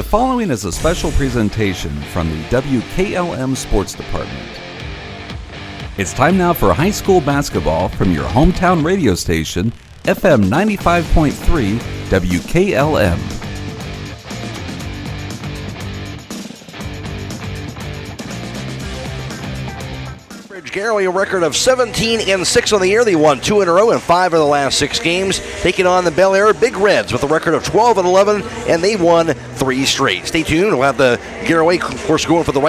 following is a special presentation from the WKLM Sports Department. It's time now for high school basketball from your hometown radio station, FM 95.3 WKLM. Garaway, a record of 17-6 on the year. They won 2 in a row and 5 of the last 6 games. Taking on the Bellaire Big Reds with a record of 12-11, and they won 3 straight. Stay tuned. We'll have the Garaway, of course, going for the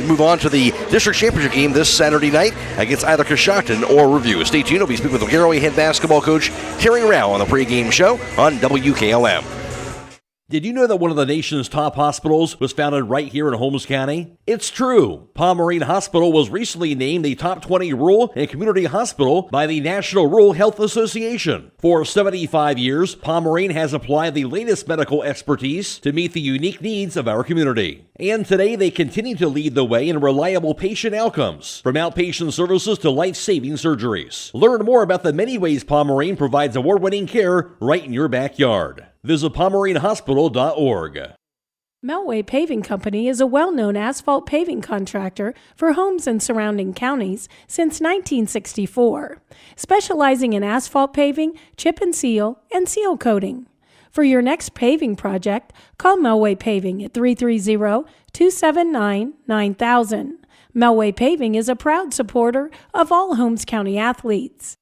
move on to the district championship game this Saturday night against either Coshocton or Review. Stay tuned. We'll be speaking with the Garaway head basketball coach Terry Rao on the pregame show on WKLM. Did you know that one of the nation's top hospitals was founded right here in Holmes County? It's true. Pomerene Hospital was recently named the top 20 rural and community hospital by the National Rural Health Association. For 75 years, Pomerene has applied the latest medical expertise to meet the unique needs of our community. And today they continue to lead the way in reliable patient outcomes, from outpatient services to life-saving surgeries. Learn more about the many ways Pomerene provides award-winning care right in your backyard. Visit PomereneHospital.org. Melway Paving Company is a well-known asphalt paving contractor for homes in surrounding counties since 1964, specializing in asphalt paving, chip and seal coating. For your next paving project, call Melway Paving at 330-279-9000. Melway Paving is a proud supporter of all Holmes County athletes.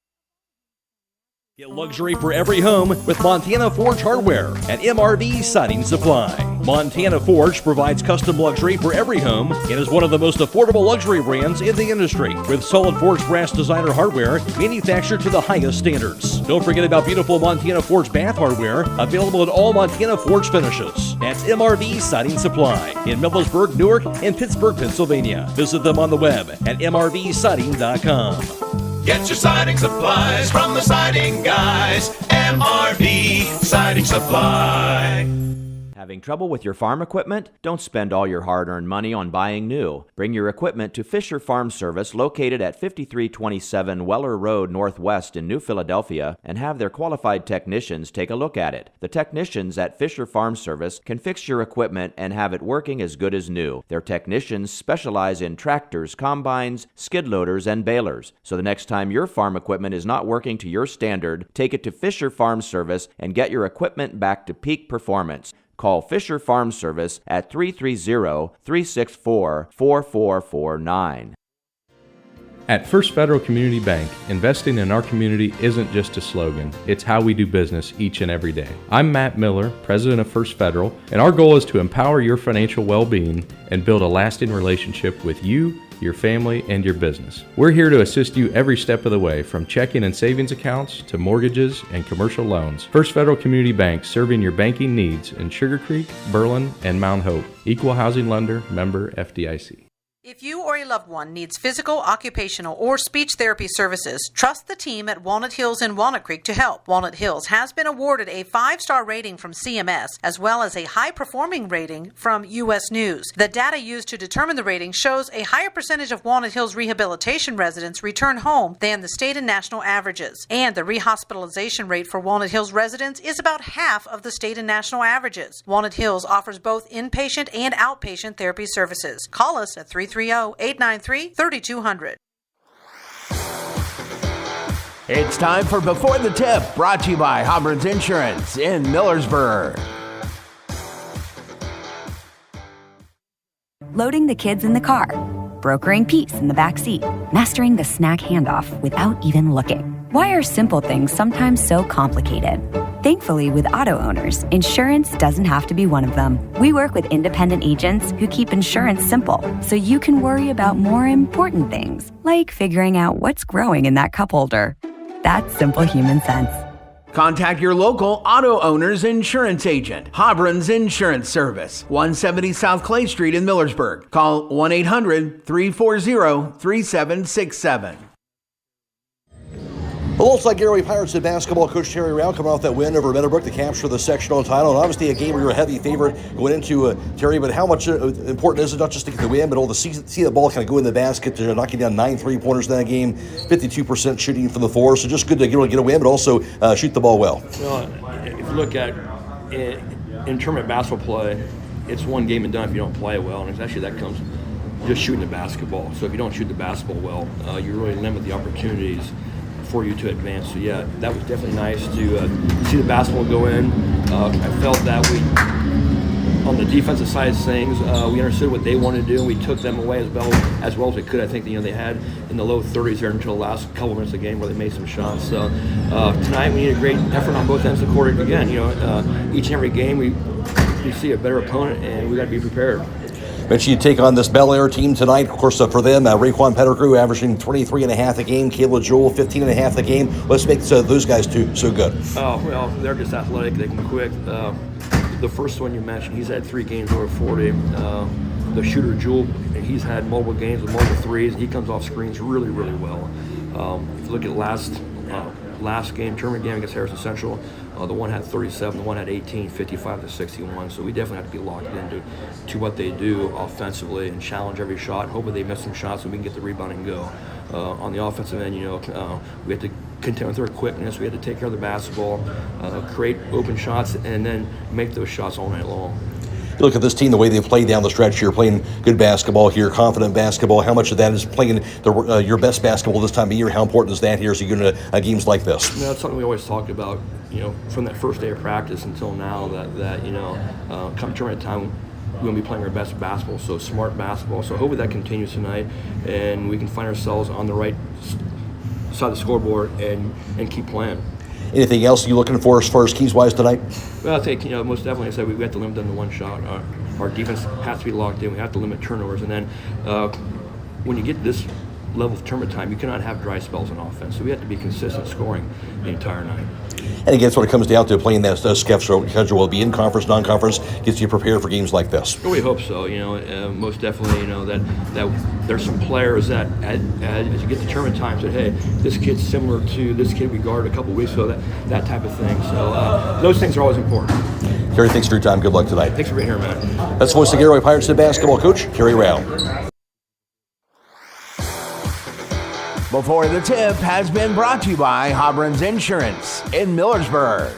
Get luxury for every home with Montana Forge Hardware at MRV Siding Supply. Montana Forge provides custom luxury for every home and is one of the most affordable luxury brands in the industry, with solid forged brass designer hardware manufactured to the highest standards. Don't forget about beautiful Montana Forge bath hardware, available in all Montana Forge finishes. That's MRV Siding Supply in Millersburg, Newark, and Pittsburgh, Pennsylvania. Visit them on the web at mrvsiding.com. Get your siding supplies from the siding guys. MRV Siding Supply. Having trouble with your farm equipment? Don't spend all your hard-earned money on buying new. Bring your equipment to Fisher Farm Service, located at 5327 Weller Road Northwest in New Philadelphia, and have their qualified technicians take a look at it. The technicians at Fisher Farm Service can fix your equipment and have it working as good as new. Their technicians specialize in tractors, combines, skid loaders, and balers. So the next time your farm equipment is not working to your standard, take it to Fisher Farm Service and get your equipment back to peak performance. Call Fisher Farm Service at 330-364-4449. At First Federal Community Bank, investing in our community isn't just a slogan, it's how we do business each and every day. I'm Matt Miller, president of First Federal, and our goal is to empower your financial well-being and build a lasting relationship with you, your family, and your business. We're here to assist you every step of the way, from checking and savings accounts to mortgages and commercial loans. First Federal Community Bank, serving your banking needs in Sugar Creek, Berlin, and Mount Hope. Equal housing lender, member FDIC. If you or a loved one needs physical, occupational, or speech therapy services, trust the team at Walnut Hills in Walnut Creek to help. Walnut Hills has been awarded a 5-star rating from CMS, as well as a high-performing rating from U.S. News. The data used to determine the rating shows a higher percentage of Walnut Hills rehabilitation residents return home than the state and national averages. And the rehospitalization rate for Walnut Hills residents is about half of the state and national averages. Walnut Hills offers both inpatient and outpatient therapy services. Call us at 330-893-3200. It's time for Before the Tip, brought to you by Hobron's Insurance in Millersburg. Loading the kids in the car, brokering peace in the back seat, mastering the snack handoff without even looking. Why are simple things sometimes so complicated? Thankfully, with auto owners, insurance doesn't have to be one of them. We work with independent agents who keep insurance simple, so you can worry about more important things, like figuring out what's growing in that cup holder. That's simple human sense. Contact your local auto owner's insurance agent. Hobron's Insurance Service, 170 South Clay Street in Millersburg. Call 1-800-340-3767. Alongside Garaway Pirates head basketball coach Terry Rao coming off that win over Meadowbrook to capture the sectional title. And obviously a game where you're a heavy favorite going into, Terry, but how much important is it not just to get the win, but all to see the ball kind of go in the basket, to knocking down 9 3-pointers in that game, 52% shooting from the floor. So just good to get a win, but also shoot the ball well. Well, if you look at in tournament basketball play, it's one game and done if you don't play well, and actually that comes just shooting the basketball. So if you don't shoot the basketball well, you really limit the opportunities for you to advance. So yeah, that was definitely nice to see the basketball go in. I felt that on the defensive side of things, we understood what they wanted to do, and we took them away as well as we could. I think they had in the low 30s there until the last couple minutes of the game where they made some shots. So tonight we need a great effort on both ends of the court. Again, each and every game we see a better opponent, and we got to be prepared. Mention you take on this Bellaire team tonight. Of course, for them, Raquan Pettigrew averaging 23.5 a game, Kayla Jewell 15.5 a game. Let's make those guys so good. Oh, well, they're just athletic. They can quick. The first one you mentioned, he's had 3 games over 40. The shooter, Jewell, he's had multiple games with multiple threes. He comes off screens really, really well. If you look at last game, tournament game against Harrison Central, the one had 37, the one had 18, 55 to 61. So we definitely have to be locked into what they do offensively and challenge every shot. Hopefully they miss some shots so we can get the rebound and go. On the offensive end, we have to contend with their quickness. We had to take care of the basketball, create open shots, and then make those shots all night long. You look at this team, the way they've played down the stretch here, playing good basketball here, confident basketball. How much of that is playing your best basketball this time of year? How important is that here as you get into games like this? That's something we always talked about, from that first day of practice until now, that come tournament time, we're going to be playing our best basketball, so smart basketball. So hopefully that continues tonight, and we can find ourselves on the right side of the scoreboard and keep playing. Anything else you looking for as far as keys-wise tonight? Well, I think, most definitely, I said we have to limit them to one shot. Our defense has to be locked in. We have to limit turnovers. And then when you get this level of tournament time, you cannot have dry spells on offense. So we have to be consistent scoring the entire night. And again, that's what it comes down to, playing that schedule will be in conference, non-conference, gets you prepared for games like this. Well, we hope so. Most definitely, that there's some players that as you get to tournament time said, hey, this kid's similar to this kid we guarded a couple weeks ago, that type of thing. So those things are always important. Kerry, thanks for your time. Good luck tonight. Thanks for being here, man. That's voice of Garaway Pirates head basketball coach, Kerry Rao. Before the Tip has been brought to you by Hobron's Insurance in Millersburg.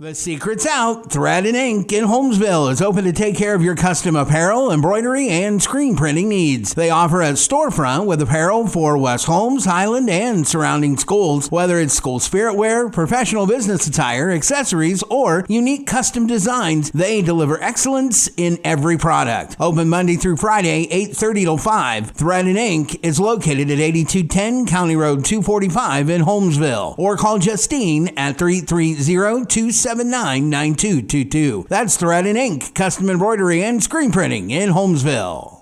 The secret's out. Thread and Ink in Holmesville is open to take care of your custom apparel, embroidery, and screen printing needs. They offer a storefront with apparel for West Holmes, Highland, and surrounding schools. Whether it's school spirit wear, professional business attire, accessories, or unique custom designs, they deliver excellence in every product. Open Monday through Friday, 8:30 till 5. Thread and Ink is located at 8210 County Road 245 in Holmesville. Or call Justine at 330-279-9222. That's Thread and Ink, custom embroidery and screen printing in Holmesville.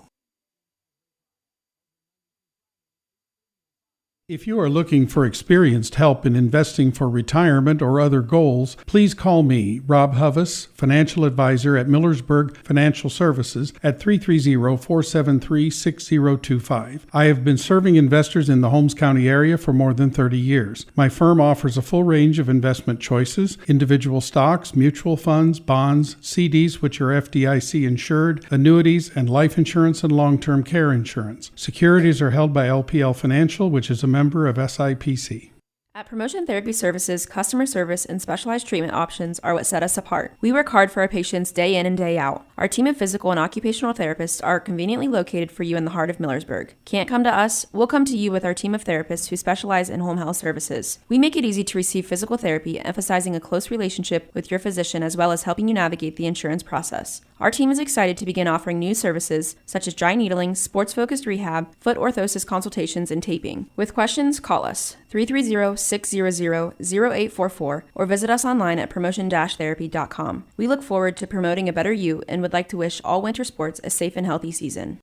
If you are looking for experienced help in investing for retirement or other goals, please call me, Rob Huvis, financial advisor at Millersburg Financial Services at 330-473-6025. I have been serving investors in the Holmes County area for more than 30 years. My firm offers a full range of investment choices, individual stocks, mutual funds, bonds, CDs which are FDIC insured, annuities, and life insurance and long-term care insurance. Securities are held by LPL Financial, which is a member of SIPC. At Promotion Therapy Services, customer service and specialized treatment options are what set us apart. We work hard for our patients day in and day out. Our team of physical and occupational therapists are conveniently located for you in the heart of Millersburg. Can't come to us? We'll come to you with our team of therapists who specialize in home health services. We make it easy to receive physical therapy, emphasizing a close relationship with your physician as well as helping you navigate the insurance process. Our team is excited to begin offering new services such as dry needling, sports-focused rehab, foot orthosis consultations, and taping. With questions, call us 330-600-0844 or visit us online at promotion-therapy.com. We look forward to promoting a better you and would like to wish all winter sports a safe and healthy season.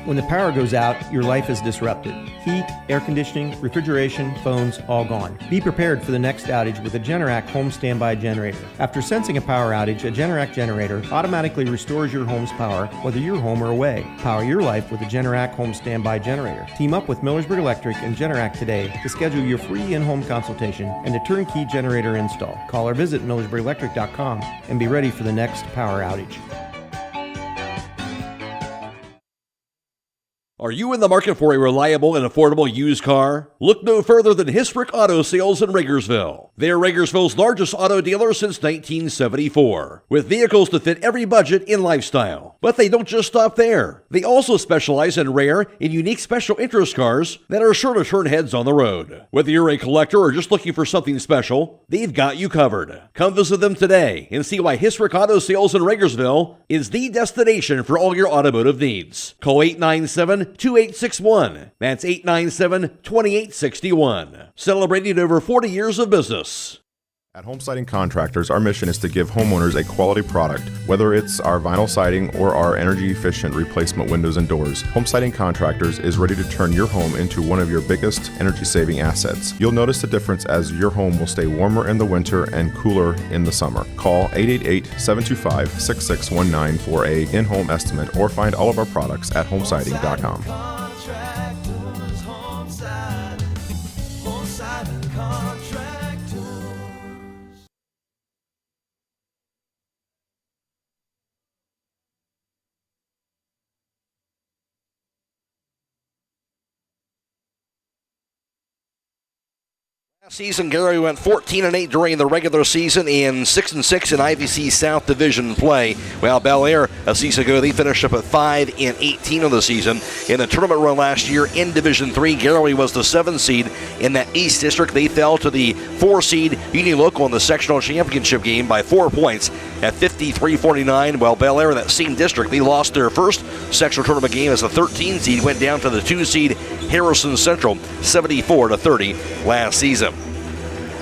When the power goes out, your life is disrupted. Heat, air conditioning, refrigeration, phones, all gone. Be prepared for the next outage with a Generac home standby generator. After sensing a power outage, a Generac generator automatically restores your home's power, whether you're home or away. Power your life with a Generac home standby generator. Team up with Millersburg Electric and Generac today to schedule your free in-home consultation and a turnkey generator install. Call or visit millersburgelectric.com and be ready for the next power outage. Our Are you in the market for a reliable and affordable used car? Look no further than Historic Auto Sales in Ragersville. They're Ragersville's largest auto dealer since 1974, with vehicles to fit every budget and lifestyle. But they don't just stop there. They also specialize in rare and unique special interest cars that are sure to turn heads on the road. Whether you're a collector or just looking for something special, they've got you covered. Come visit them today and see why Historic Auto Sales in Ragersville is the destination for all your automotive needs. Call 897-2861. That's 897-2861. Celebrating over 40 years of business. At Home Siding Contractors, our mission is to give homeowners a quality product, whether it's our vinyl siding or our energy-efficient replacement windows and doors. Home Siding Contractors is ready to turn your home into one of your biggest energy-saving assets. You'll notice the difference as your home will stay warmer in the winter and cooler in the summer. Call 888-725-6619 for a in-home estimate or find all of our products at homesiding.com. Last season, Garaway went 14-8 during the regular season and 6-6 in IVC South Division play. Well, Bellaire, a season ago, they finished up at 5-18 on the season. In the tournament run last year in Division 3, Garaway was the 7th seed in that East District. They fell to the 4 seed Union Local in the sectional championship game by 4 points at 53-49. While Bellaire in that same district, they lost their first sectional tournament game as the 13 seed, went down to the 2 seed Harrison Central 74-30 last season.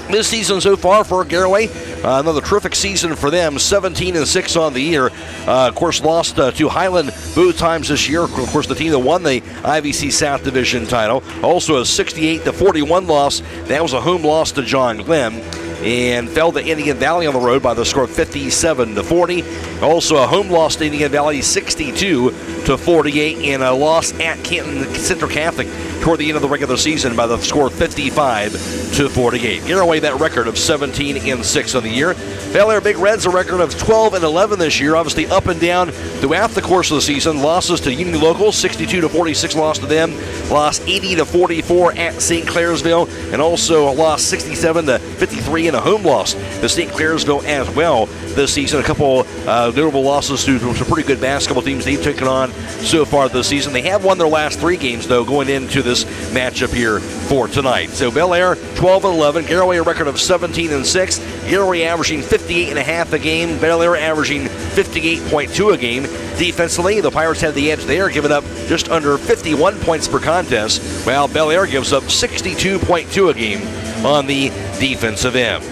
This season so far for Garaway, another terrific season for them, 17-6 on the year. Of course, lost to Highland both times this year. Of course, the team that won the IVC South Division title. Also a 68-41 loss. That was a home loss to John Glenn. And fell to Indian Valley on the road by the score of 57-40. Also a home loss to Indian Valley 62-48, and a loss at Canton Central Catholic toward the end of the regular season by the score of 55-48. Garaway that record of 17-6 on the year. Bellaire Big Reds a record of 12-11 this year, obviously up and down throughout the course of the season. Losses to Union Local, 62-46 loss to them. Lost 80-44 at St. Clairsville, and also lost 67-53 in a home loss to St. Clairsville as well this season. A couple notable losses to some pretty good basketball teams they've taken on so far this season. They have won their last 3 games, though, going into this matchup here for tonight. So Bellaire 12-11, Garaway a record of 17-6. Garaway averaging 58.5 a game, Bellaire averaging 58.2 a game. Defensively, the Pirates have the edge there, giving up just under 51 points per contest, while Bellaire gives up 62.2 a game on the defensive end.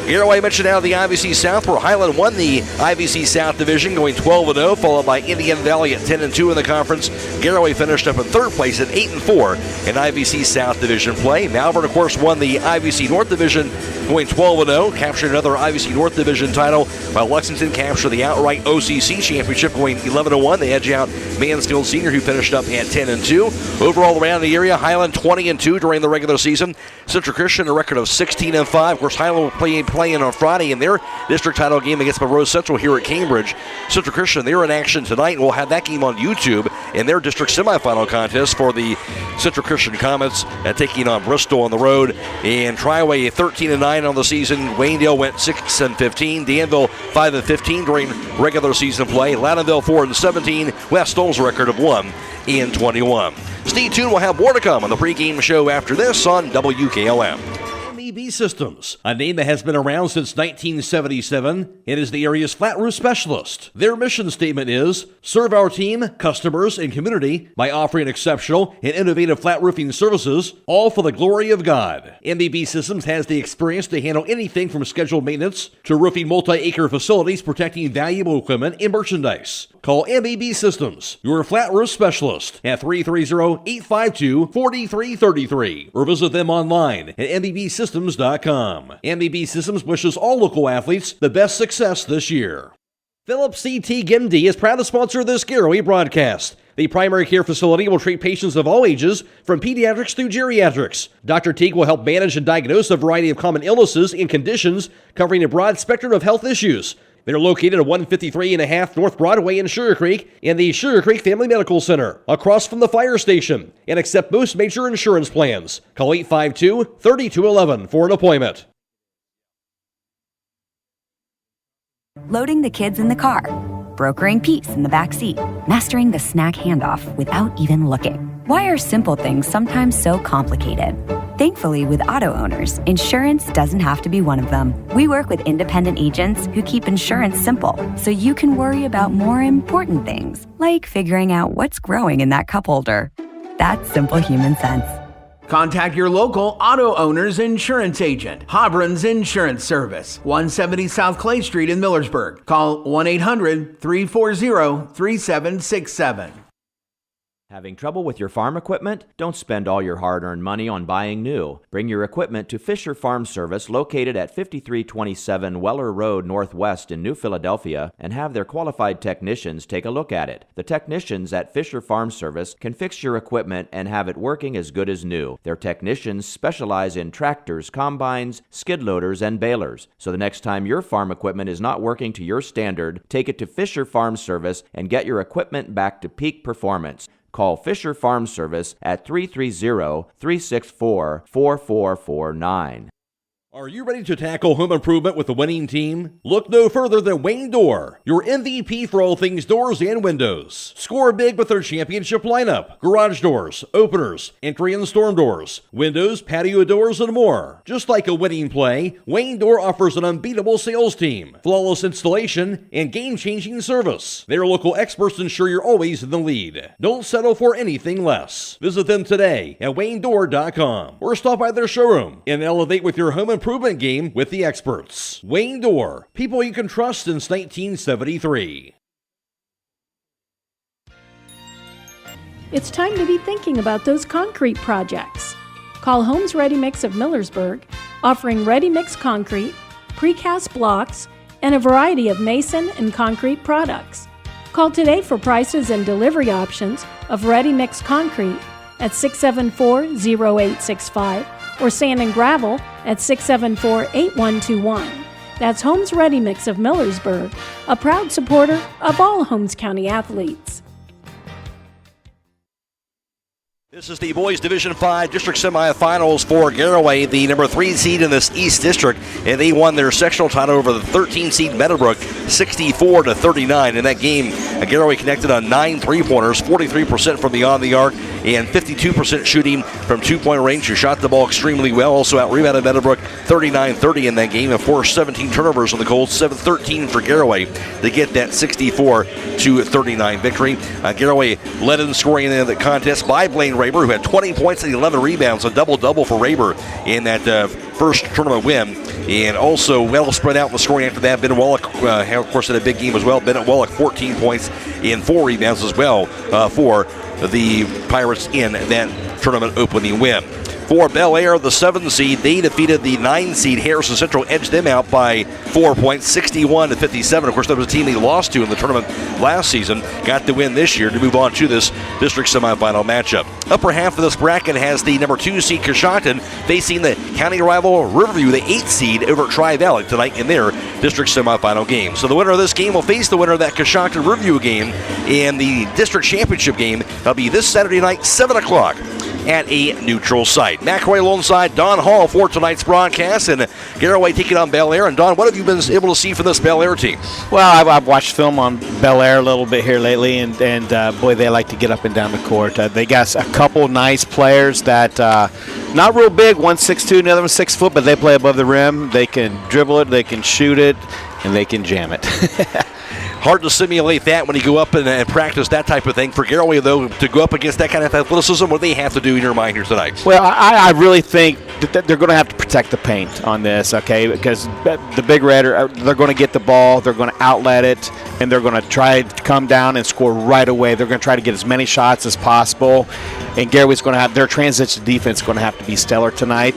Garaway mentioned out of the IVC South, where Highland won the IVC South Division, going 12-0, followed by Indian Valley at 10-2 in the conference. Garaway finished up in 3rd place at 8-4 in IVC South Division play. Malvern, of course, won the IVC North Division, going 12-0, captured another IVC North Division title, while Lexington captured the outright OCC championship, going 11-1. They edge out Mansfield Senior, who finished up at 10-2. Overall, around the area, Highland 20-2 during the regular season. Central Christian a record of 16-5. Of course, Highland will playing on Friday in their district title game against Monroe Central here at Cambridge. Central Christian, they're in action tonight, and we'll have that game on YouTube in their district semifinal contest for the Central Christian Comets, taking on Bristol on the road. And Triway 13-9 on the season. Waynedale went 6-15. Danville 5-15 during regular season play. Loudonville 4-17. West Stoll's record of 1-21. Stay tuned. We'll have more to come on the pregame show after this on WKLM. MEB Systems, a name that has been around since 1977. It is the area's flat roof specialist. Their mission statement is, serve our team, customers, and community by offering exceptional and innovative flat roofing services, all for the glory of God. MEB Systems has the experience to handle anything from scheduled maintenance to roofing multi-acre facilities protecting valuable equipment and merchandise. Call MEB Systems, your flat roof specialist, at 330-852-4333, or visit them online at MEBsystems.com. MEB Systems wishes all local athletes the best success this year. Phillips CT Gimdy is proud to sponsor this Garaway broadcast. The primary care facility will treat patients of all ages, from pediatrics through geriatrics. Dr. Teague will help manage and diagnose a variety of common illnesses and conditions, covering a broad spectrum of health issues. They're located at 153.5 North Broadway in Sugar Creek in the Sugar Creek Family Medical Center, across from the fire station, and accept most major insurance plans. Call 852-3211 for an appointment. Loading the kids in the car, brokering peace in the back seat, mastering the snack handoff without even looking. Why are simple things sometimes so complicated? Thankfully, with auto owners, insurance doesn't have to be one of them. We work with independent agents who keep insurance simple, so you can worry about more important things, like figuring out what's growing in that cup holder. That's simple human sense. Contact your local auto owner's insurance agent, Hobron's Insurance Service, 170 South Clay Street in Millersburg. Call 1-800-340-3767. Having trouble with your farm equipment? Don't spend all your hard-earned money on buying new. Bring your equipment to Fisher Farm Service, located at 5327 Weller Road Northwest in New Philadelphia, and have their qualified technicians take a look at it. The technicians at Fisher Farm Service can fix your equipment and have it working as good as new. Their technicians specialize in tractors, combines, skid loaders, and balers. So the next time your farm equipment is not working to your standard, take it to Fisher Farm Service and get your equipment back to peak performance. Call Fisher Farm Service at 330-364-4449. Are you ready to tackle home improvement with the winning team? Look no further than Wayne Door, your MVP for all things doors and windows. Score big with their championship lineup: garage doors, openers, entry and storm doors, windows, patio doors, and more. Just like a winning play, Wayne Door offers an unbeatable sales team, flawless installation, and game-changing service. Their local experts ensure you're always in the lead. Don't settle for anything less. Visit them today at waynedoor.com or stop by their showroom and elevate with your home improvement game with the experts. Wayne Door, people you can trust since 1973. It's time to be thinking about those concrete projects. Call Homes Ready Mix of Millersburg, offering ready mix concrete, precast blocks, and a variety of mason and concrete products. Call today for prices and delivery options of ready mix concrete at 674-0865 or sand and gravel at 674-8121. That's Homes Ready Mix of Millersburg, a proud supporter of all Holmes County athletes. This is the Boys Division 5 District Semifinals for Garaway, the number 3 seed in this East District, and they won their sectional title over the 13 seed Meadowbrook 64-39. In that game, Garaway connected on 9 3-pointers, 43% from beyond the arc, and 52% shooting from 2-point range, who shot the ball extremely well. Also out-rebounded Meadowbrook 39-30 in that game, and forced 17 turnovers on the Colts, 7-13 for Garaway to get that 64-39 victory. Garaway led in scoring in the contest by Blaine Raber, who had 20 points and 11 rebounds, a double-double for Raber in that first tournament win. And also well spread out in the scoring after that. Bennett Wallach, of course, had a big game as well. Bennett Wallach, 14 points and 4 rebounds as well for the Pirates in that tournament opening win. For Bellaire, the 7 seed, they defeated the 9 seed Harrison Central, edged them out by 4 points, 61-57. Of course, that was a team they lost to in the tournament last season. Got the win this year to move on to this district semifinal matchup. Upper half of this bracket has the number 2 seed Coshocton facing the county rival Riverview, the 8th seed, over at Tri-Valley tonight in their district semifinal game. So the winner of this game will face the winner of that Coshocton Riverview game in the district championship game. That'll be this Saturday night, 7 o'clock. At a neutral site. McRae alongside Don Hall for tonight's broadcast, and Garaway taking on Bellaire. And Don, what have you been able to see from this Bellaire team? Well, I've watched film on Bellaire a little bit here lately, and boy, they like to get up and down the court. They got a couple nice players that not real big, one's 6'2", the other one's 6 foot, but they play above the rim. They can dribble it, they can shoot it, and they can jam it. Hard to simulate that when you go up and practice that type of thing. For Garaway, though, to go up against that kind of athleticism, what do they have to do in your mind here tonight? Well, I really think that they're going to have to protect the paint on this, okay, because the Big Red, they're going to get the ball, they're going to outlet it, and they're going to try to come down and score right away. They're going to try to get as many shots as possible. And Garaway's going to have their transition defense going to have to be stellar tonight.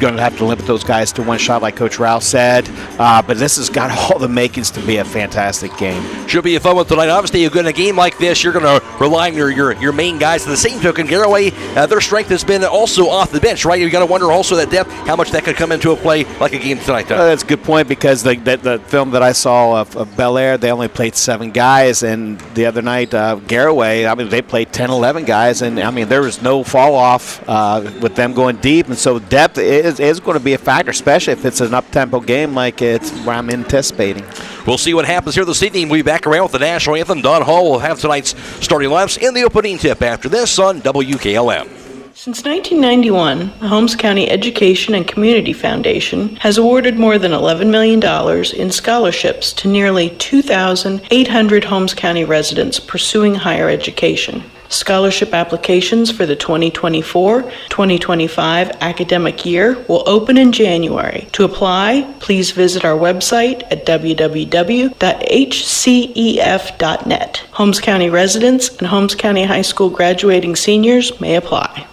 Going to have to limit those guys to one shot, like Coach Rouse said. But this has got all the makings to be a fantastic game. Should be a fun one tonight. Obviously, in a game like this, you're going to rely on your main guys. To the same token, Garaway, their strength has been also off the bench, right? You got to wonder also that depth, how much that could come into a play like a game tonight. That's a good point, because the film that I saw of Bellaire, they only played 7 guys, and the other night, Garaway, I mean, they played 10, 11 guys, and I mean, there was no fall off with them going deep, and so depth is going to be a factor, especially if it's an up-tempo game like it's what I'm anticipating. We'll see what happens here this evening. We'll be back around with the national anthem. Don Hall will have tonight's starting lineups in the opening tip after this on WKLM. Since 1991, the Holmes County Education and Community Foundation has awarded more than $11 million in scholarships to nearly 2,800 Holmes County residents pursuing higher education. Scholarship applications for the 2024-2025 academic year will open in January. To apply, please visit our website at www.hcef.net. Holmes County residents and Holmes County High School graduating seniors may apply.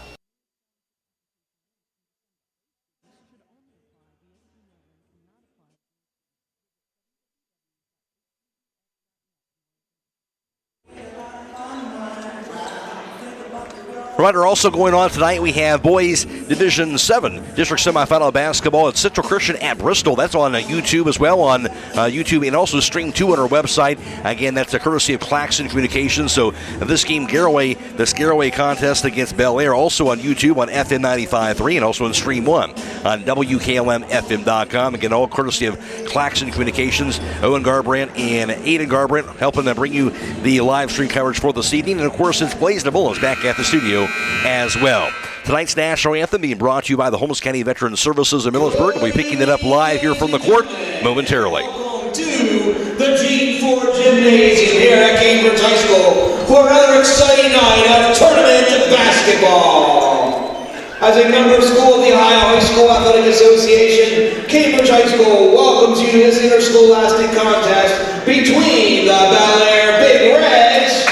Reminder also going on tonight, we have boys Division 7 district semifinal basketball at Central Christian at Bristol. That's on YouTube as well, on YouTube, and also stream 2 on our website. Again, that's a courtesy of Claxon Communications. So this game, Garaway contest against Bellaire, also on YouTube on FM 95.3 and also on stream 1 on WKLM-FM.com. Again, all courtesy of Claxon Communications. Owen Garabrandt and Aidan Garabrandt helping them bring you the live stream coverage for this evening. And of course, it's Blaze DeBullins back at the studio as well. Tonight's national anthem being brought to you by the Holmes County Veteran Services in Millersburg. We'll be picking it up live here from the court momentarily. To the Gene Ford Gymnasium here at Cambridge High School for another exciting night of tournament basketball. As a member of school of the Ohio High School Athletic Association, Cambridge High School welcomes you to this interscholastic contest between the Bellaire Big Reds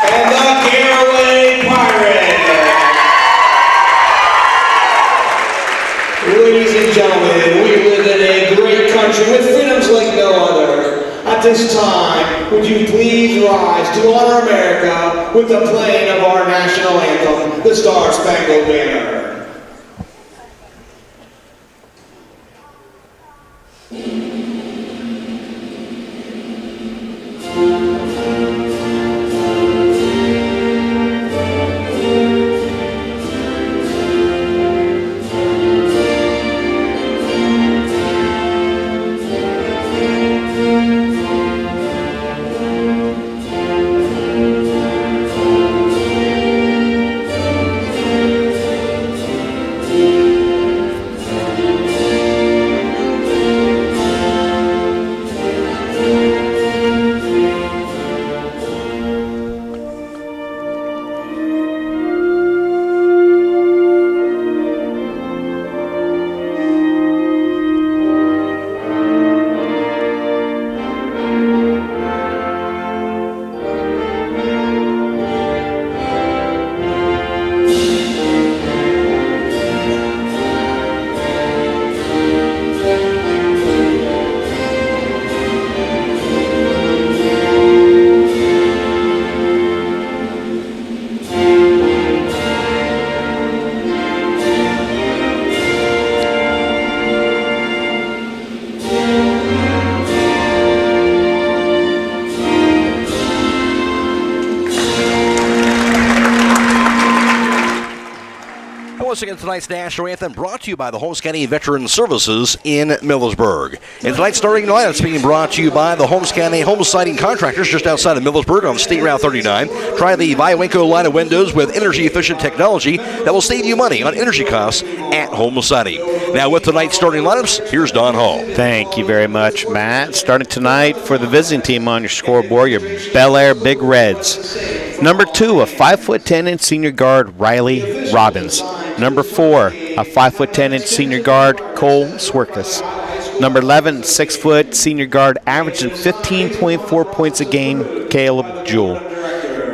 and the Garaway Pirates. Ladies and gentlemen, we live in a great country with freedoms like no other. At this time, would you please rise to honor America with the playing of our national anthem, the Star Spangled Banner. Once again, tonight's national anthem brought to you by the Holmes County Veteran Services in Millersburg. And tonight's starting lineup is being brought to you by the Holmes County Home Siding Contractors just outside of Millersburg on State Route 39. Try the Viawenco line of windows with energy-efficient technology that will save you money on energy costs at Home Siding. Now with tonight's starting lineups, here's Don Hall. Thank you very much, Matt. Starting tonight for the visiting team on your scoreboard, your Bellaire Big Reds. Number 2, a 5'10" senior guard, Riley Robbins. Number 4, a 5'10" senior guard, Cole Swirkus. Number 11, 6' senior guard, averaging 15.4 points a game, Caleb Jewell.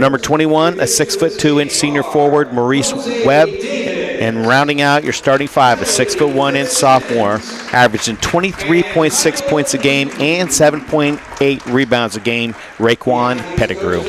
Number 21, a 6'2" senior forward, Maurice Webb. And rounding out your starting five, a 6'1" sophomore, averaging 23.6 points a game and 7.8 rebounds a game, Raekwon Pettigrew.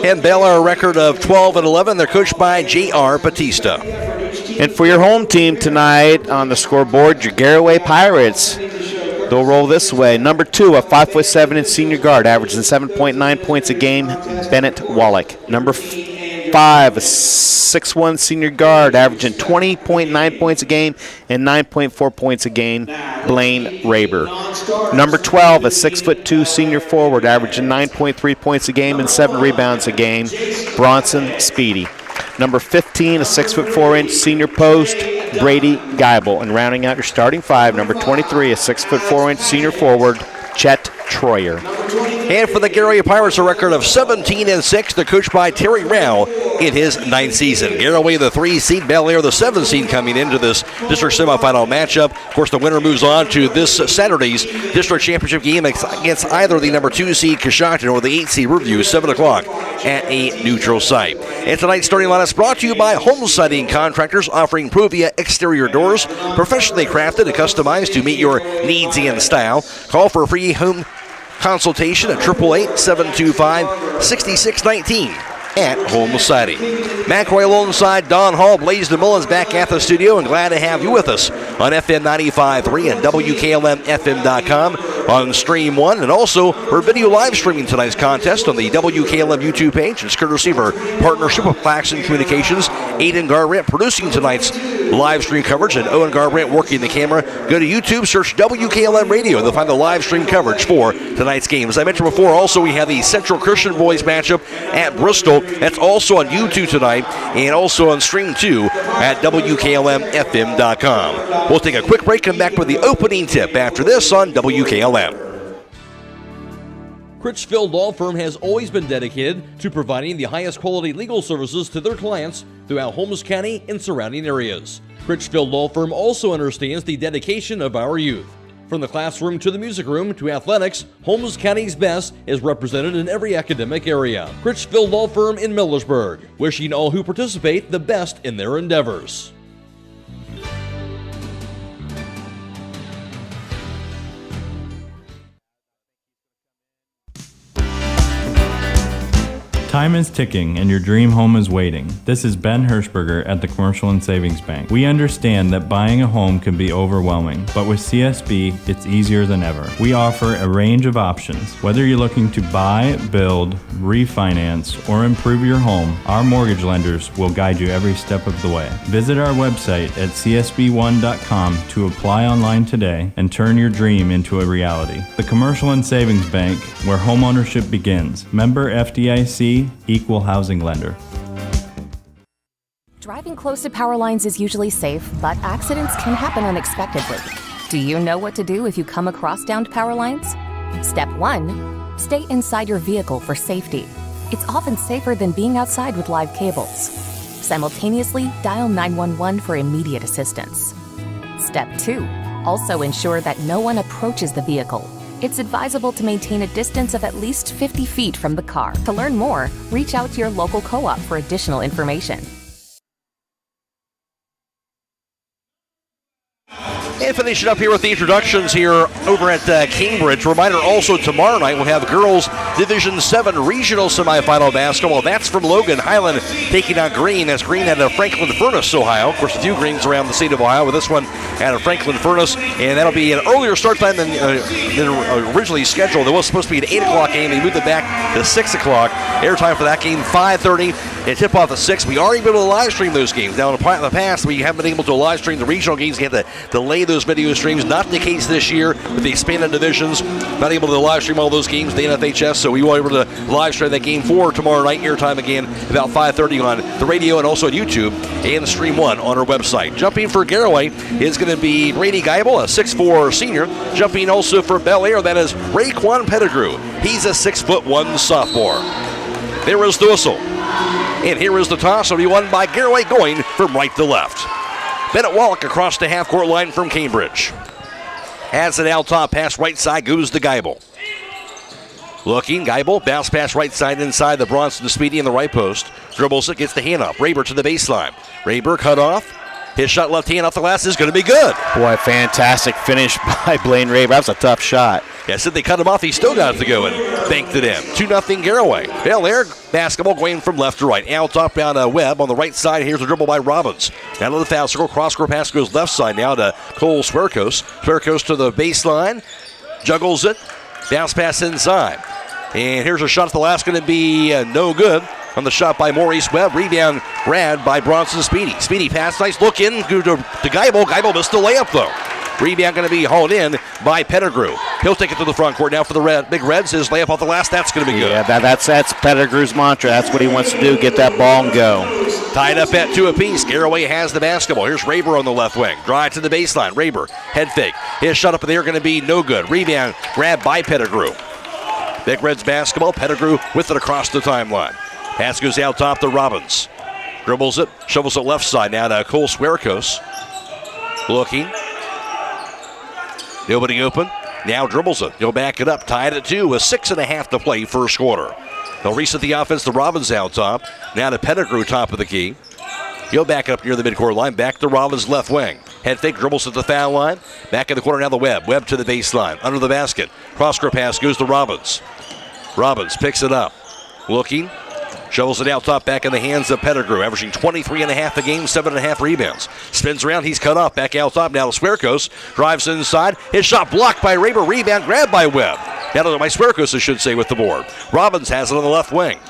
And Bellaire a record of 12-11. They're coached by J.R. Batista. And for your home team tonight on the scoreboard, your Garaway Pirates. They'll roll this way. Number 2, a 5'7" senior guard, averaging 7.9 points a game, Bennett Wallach. Number 5, a 6'1" senior guard, averaging 20.9 points a game and 9.4 points a game, Blaine Raber. Number 12, a 6'2" senior forward, averaging 9.3 points a game and 7 rebounds a game, Bronson Speedy. Number 15, a 6'4" senior post, Brady Geibel. And rounding out your starting five, number 23, a 6'4" senior forward, Chet Troyer. And for the Garaway Pirates, a record of 17-6. They're coached by Terry Rao in his 9th season. Garaway, the 3 seed, Bellaire, the 7 seed, coming into this district semifinal matchup. Of course, the winner moves on to this Saturday's district championship game against either the number 2 seed, Coshocton, or the 8 seed, Riverview, 7 o'clock at a neutral site. And tonight's starting lineup is brought to you by Home Siding Contractors, offering Provia exterior doors, professionally crafted and customized to meet your needs and style. Call for a free home consultation at 888-725-6619 at Home Siding. McRoy alongside Don Hall, Blaze DeMullins back at the studio, and glad to have you with us on FM 95.3 and WKLM-FM.com on Stream 1. And also, we're video live streaming tonight's contest on the WKLM YouTube page. It's courtesy of our partnership with Claxon Communications. Aidan Garabrandt producing tonight's live stream coverage, and Owen Garabrandt working the camera. Go to YouTube, search WKLM Radio, and they'll find the live stream coverage for tonight's game. As I mentioned before, also we have the Central Christian Boys matchup at Bristol. That's also on YouTube tonight, and also on Stream 2 at WKLM-FM.com. We'll take a quick break, come back with the opening tip after this on WKLM. Critchfield Law Firm has always been dedicated to providing the highest quality legal services to their clients throughout Holmes County and surrounding areas. Critchfield Law Firm also understands the dedication of our youth. From the classroom to the music room to athletics, Holmes County's best is represented in every academic area. Critchfield Law Firm in Millersburg, wishing all who participate the best in their endeavors. Time is ticking and your dream home is waiting. This is Ben Hirschberger at the Commercial and Savings Bank. We understand that buying a home can be overwhelming, but with CSB, it's easier than ever. We offer a range of options. Whether you're looking to buy, build, refinance, or improve your home, our mortgage lenders will guide you every step of the way. Visit our website at csb1.com to apply online today and turn your dream into a reality. The Commercial and Savings Bank, where homeownership begins. Member FDIC, Equal Housing Lender. Driving close to power lines is usually safe, but accidents can happen unexpectedly. Do you know what to do if you come across downed power lines? Step 1, stay inside your vehicle for safety. It's often safer than being outside with live cables. Simultaneously, dial 911 for immediate assistance. Step 2, also ensure that no one approaches the vehicle. It's advisable to maintain a distance of at least 50 feet from the car. To learn more, reach out to your local co-op for additional information. And finishing up here with the introductions here over at Cambridge. Reminder also, tomorrow night we'll have girls Division 7 regional semifinal basketball. That's from Logan Highland taking on Green. That's Green out of Franklin Furnace, Ohio. Of course, a few Greens around the state of Ohio, with this one out of Franklin Furnace. And that'll be an earlier start time than originally scheduled. It was supposed to be an 8 o'clock game. They moved it back to 6 o'clock. Airtime for that game, 5:30. And tip off at 6. We are able to live stream those games. Now, in the past, we haven't been able to live stream the regional games. We had to delay those video streams. Not the case this year with the expanded divisions. Not able to live stream all those games, the NFHS. So we were able to live stream that game for tomorrow night. Airtime again about 5:30 on the radio and also on YouTube and Stream 1 on our website. Jumping for Garaway is going to be Brady Geibel, a 6'4" senior. Jumping also for Bellaire, that is Raekwon Pettigrew. He's a 6'1" sophomore. There is the whistle. And here is the toss. It'll be won by Garaway, going from right to left. Bennett Wallach across the half-court line from Cambridge. Has it out top, pass right side, goes to Geibel. Looking, Geibel, bounce pass right side inside the Bronson Speedy in the right post. Dribbles it, gets the handoff. Raber to the baseline. Raber cut off. His shot left hand off the glass is going to be good. Boy, fantastic finish by Blaine Raber. That was a tough shot. Yeah, said they cut him off. He still got it to go and banked it in. 2-0 Garaway. Bellaire basketball going from left to right. Out top down Webb on the right side. Here's a dribble by Robbins. Down to the foul circle. Cross-court pass goes left side now to Cole Swerkos. Swerkos to the baseline. Juggles it. Bounce pass inside. And here's a shot at the last, going to be no good on the shot by Maurice Webb. Rebound grabbed by Bronson Speedy. Speedy pass, nice look in to Geibel. Geibel missed the layup though. Rebound going to be hauled in by Pettigrew. He'll take it to the front court now for the Big Reds. His layup off the glass, that's going to be good. Yeah, that's Pettigrew's mantra. That's what he wants to do, get that ball and go. Tied up at 2 apiece. Garaway has the basketball. Here's Raber on the left wing. Drive to the baseline. Raber, head fake. His shot up in the air going to be no good. Rebound grabbed by Pettigrew. Big Reds basketball. Pettigrew with it across the timeline. Pass goes out top to Robbins. Dribbles it, shovels it left side now to Cole Swerkos. Looking. Nobody open. Now dribbles it. He'll back it up. Tied at 2 with 6.5 to play first quarter. They'll reset the offense to Robbins out top. Now to Pettigrew top of the key. He'll back it up near the midcourt line. Back to Robbins left wing. Head fake, dribbles at the foul line. Back in the corner now the Webb. Webb to the baseline. Under the basket. Cross-court pass goes to Robbins. Robbins picks it up. Looking. Shovels it out top, back in the hands of Pettigrew, averaging 23.5 a game, 7.5 rebounds. Spins around, he's cut off, back out top now to Swerkos. Drives inside, his shot blocked by Raber, rebound grabbed by Webb. Now by Swerkos, I should say, with the board. Robbins has it on the left wing.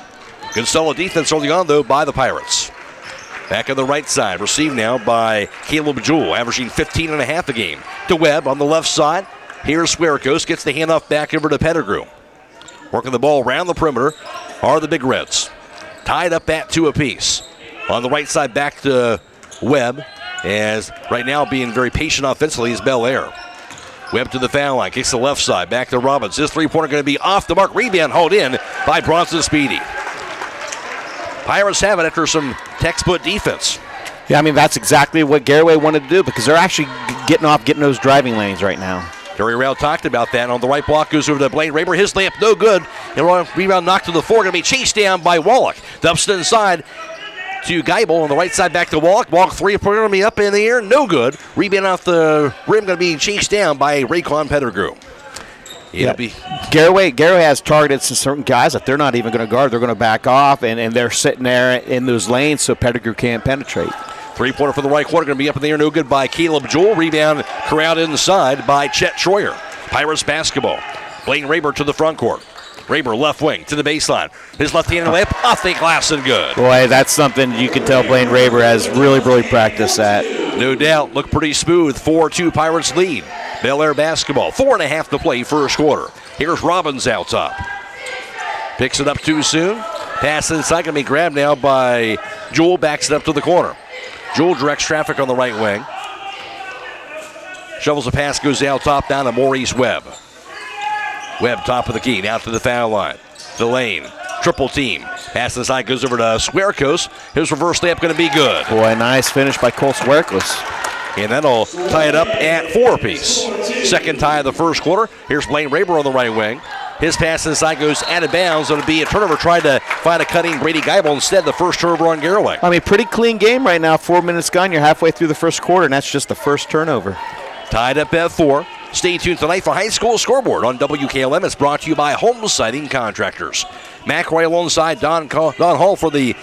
Good solid defense early on, though, by the Pirates. Back on the right side, received now by Caleb Jewell, averaging 15.5 a game. To Webb on the left side. Here's Swerkos, gets the handoff back over to Pettigrew. Working the ball around the perimeter are the Big Reds. Tied up at 2 apiece. On the right side, back to Webb, as right now being very patient offensively is Bellaire. Webb to the foul line, kicks the left side, back to Robbins. His three-pointer going to be off the mark. Rebound hauled in by Bronson Speedy. Pirates have it after some textbook defense. Yeah, I mean, that's exactly what Garaway wanted to do because they're actually getting those driving lanes right now. Terry Rowell talked about that. On the right block goes over to Blaine Raber. His layup no good. And rebound knocked to the floor. Going to be chased down by Wallach. Dumps it inside to Geibel. On the right side back to Wallach. Wallach three-pointer going to be up in the air. No good. Rebound off the rim going to be chased down by Raycon Pettigrew. Garaway has targeted some certain guys that they're not even going to guard. They're going to back off, and they're sitting there in those lanes so Pettigrew can't penetrate. Three-pointer for the right corner, going to be up in the air, no good by Caleb Jewell. Rebound corralled inside by Chet Troyer. Pirates basketball. Blaine Raber to the front court. Raber left wing to the baseline. His left-handed layup off the glass and good. Boy, that's something you can tell Blaine Raber has really practiced that. No doubt. Look pretty smooth. 4-2 Pirates lead. Bellaire basketball. 4.5 to play first quarter. Here's Robbins out top. Picks it up too soon. Pass inside, going to be grabbed now by Jewell. Backs it up to the corner. Jewell directs traffic on the right wing. Shovels the pass, goes out top down to Maurice Webb. Webb top of the key, now to the foul line. The lane, triple team. Pass inside, goes over to Swerkos. His reverse layup going to be good. Boy, nice finish by Cole Swerkos. And that'll tie it up at 4 apiece. Second tie of the first quarter. Here's Blaine Raber on the right wing. His pass inside goes out of bounds. It'll be a turnover. Tried to find a cutting Brady Geibel. Instead, the first turnover on Garaway. I mean, pretty clean game right now. 4 minutes gone. You're halfway through the first quarter, and that's just the first turnover. Tied up at 4. Stay tuned tonight for High School Scoreboard on WKLM. It's brought to you by Home Siding Contractors. Mac Roy alongside Don Hall for the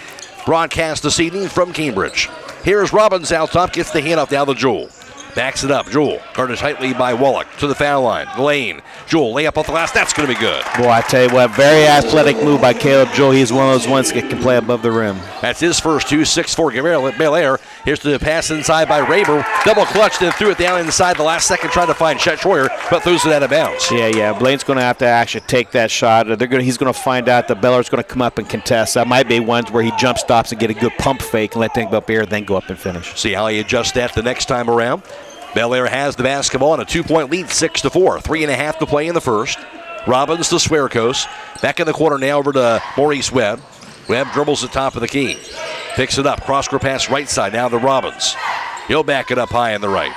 broadcast this evening from Cambridge. Here's Robbins out top. Gets the handoff down to Jewell. Backs it up. Jewell guarded tightly by Wallach to the foul line. Lane. Jewell layup off the glass. That's going to be good. Boy, I tell you what, very athletic move by Caleb Jewell. He's one of those ones that can play above the rim. That's his first two. 6'4" Bellaire. Here's the pass inside by Raber. Double clutched and threw it down inside the last second, trying to find Chet Troyer, but throws it out of bounds. Yeah. Blaine's going to have to actually take that shot. He's going to find out that Bellaire's going to come up and contest. That might be ones where he jump stops and get a good pump fake and let things go up here, then go up and finish. See how he adjusts that the next time around. Bellaire has the basketball and a 2-point lead, 6-4. 3.5 to play in the first. Robbins to Swerkos. Back in the corner now over to Maurice Webb. Webb dribbles the top of the key. Picks it up. Cross-court pass right side now to Robbins. He'll back it up high on the right.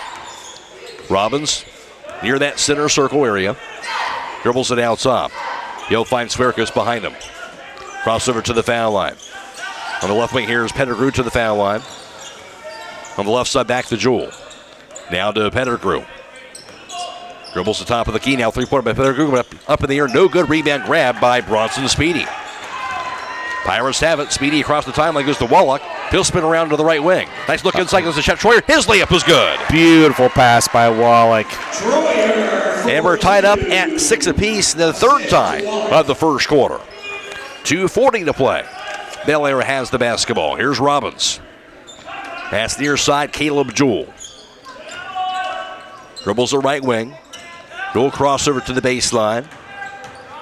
Robbins near that center circle area. Dribbles it out top. He'll find Swerkus behind him. Crossover to the foul line. On the left wing here is Pettigrew to the foul line. On the left side, back to Jewell. Now to Pettigrew. Dribbles the top of the key. Now 3-pointer by Pettigrew. Up in the air. No good. Rebound grab by Bronson Speedy. Pirates have it. Speedy across the timeline goes to Wallach. He'll spin around to the right wing. Nice look inside. Goes to Shep Troyer. His layup was good. Beautiful pass by Wallach. And we're tied up at 6 apiece. The third tie of the first quarter. 2:40 to play. Bellaire has the basketball. Here's Robbins. Pass near side, Caleb Jewell. Dribbles the right wing. Jewell crossover to the baseline.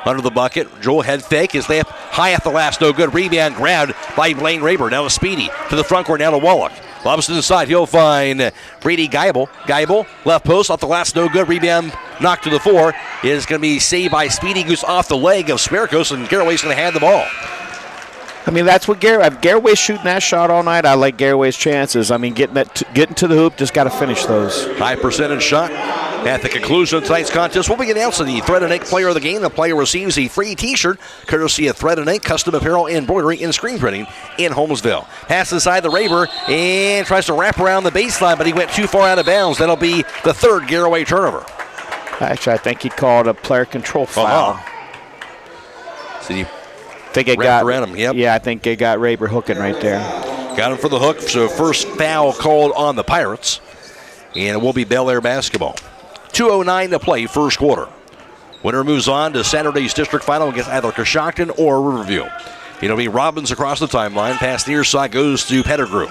Under the bucket, Jewell head fake. His layup high at the last, no good. Rebound grabbed by Blaine Raber. Now to Speedy. To the front court, now to Wallach. Lobs to the side. He'll find Brady Geibel. Geibel, left post, off the last, no good. Rebound knocked to the floor. Is going to be saved by Speedy, who's off the leg of Swerkus, and Garaway's going to hand the ball. I mean, that's what Garaway's shooting that shot all night. I like Garaway's chances. I mean, getting to the hoop, just got to finish those. High percentage shot. At the conclusion of tonight's contest, we'll be announcing the Thread and Ink Player of the Game. The player receives a free T-shirt, courtesy of Thread and Ink, custom apparel, embroidery, and screen printing in Holmesville. Pass inside the Raber and tries to wrap around the baseline, but he went too far out of bounds. That'll be the third Garaway turnover. Actually, I think he called a player control foul. See, I think it got around him. Yep. Yeah, I think it got Raber hooking right there. Got him for the hook. So first foul called on the Pirates, and it will be Bellaire basketball. 2:09 to play, first quarter. Winner moves on to Saturday's district final against either Coshocton or Riverview. It'll be Robbins across the timeline. Pass near side goes to Pettigrew.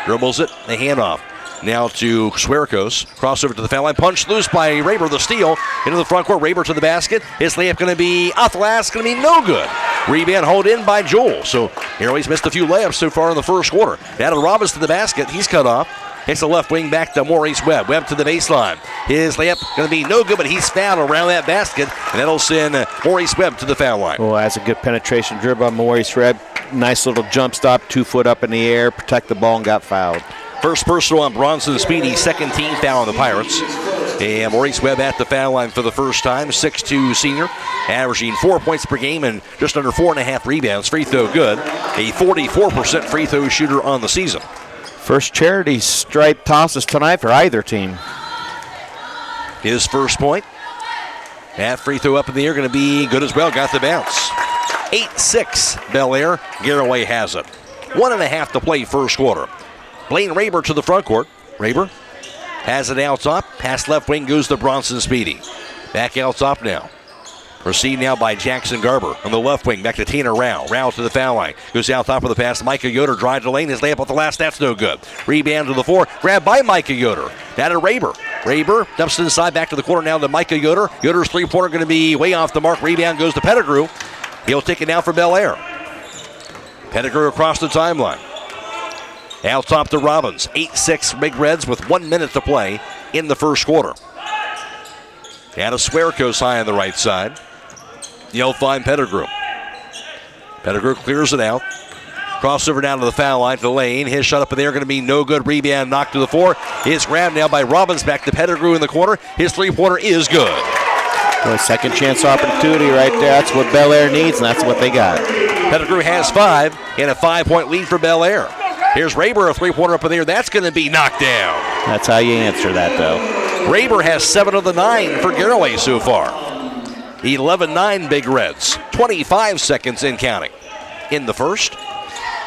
Dribbles it, the handoff. Now to Swerkus. Crossover to the foul line. Punch loose by Raber. The steal into the front court. Raber to the basket. His layup going to be off the last. Going to be no good. Rebound hold in by Jewell. So Garaway's missed a few layups so far in the first quarter. Now to Robbins to the basket. He's cut off. Takes the left wing back to Maurice Webb. Webb to the baseline. His layup going to be no good, but he's fouled around that basket, and that'll send Maurice Webb to the foul line. Oh, that's a good penetration dribble by Maurice Webb. Nice little jump stop, 2 foot up in the air, protect the ball, and got fouled. First personal on Bronson Speedy, second team foul on the Pirates. And Maurice Webb at the foul line for the first time, 6'2" senior, averaging 4 points per game and just under 4.5 rebounds. Free throw good. A 44% free throw shooter on the season. First charity stripe tosses tonight for either team. His first point. That free throw up in the air going to be good as well. Got the bounce. 8-6 Bellaire. Garaway has it. 1.5 to play first quarter. Blaine Raber to the front court. Raber has it out top. Pass left wing goes to Bronson Speedy. Back out top now. Received now by Jackson Garber on the left wing. Back to Tanner Rao. Rao to the foul line. Goes out top of the pass. Micah Yoder drives the lane. His layup off the last. That's no good. Rebound to the floor. Grabbed by Micah Yoder. Now to Raber. Raber dumps inside back to the corner now to Micah Yoder. Yoder's three-pointer going to be way off the mark. Rebound goes to Pettigrew. He'll take it now for Bellaire. Pettigrew across the timeline. Out top to Robbins. 8-6 Big Reds with 1 minute to play in the first quarter. Now to Swerkus high on the right side. You'll find Pettigrew. Pettigrew clears it out. Crossover down to the foul line to the lane. His shot up in there going to be no good. Rebound knocked to the floor. It's grabbed now by Robbins. Back to Pettigrew in the corner. His three-pointer is good. Well, second chance opportunity right there. That's what Bellaire needs, and that's what they got. Pettigrew has 5 and a 5-point lead for Bellaire. Here's Raber, a three-pointer up in there. That's going to be knocked down. That's how you answer that, though. Raber has 7 of the 9 for Garaway so far. 11-9 Big Reds. 25 seconds in counting. In the first,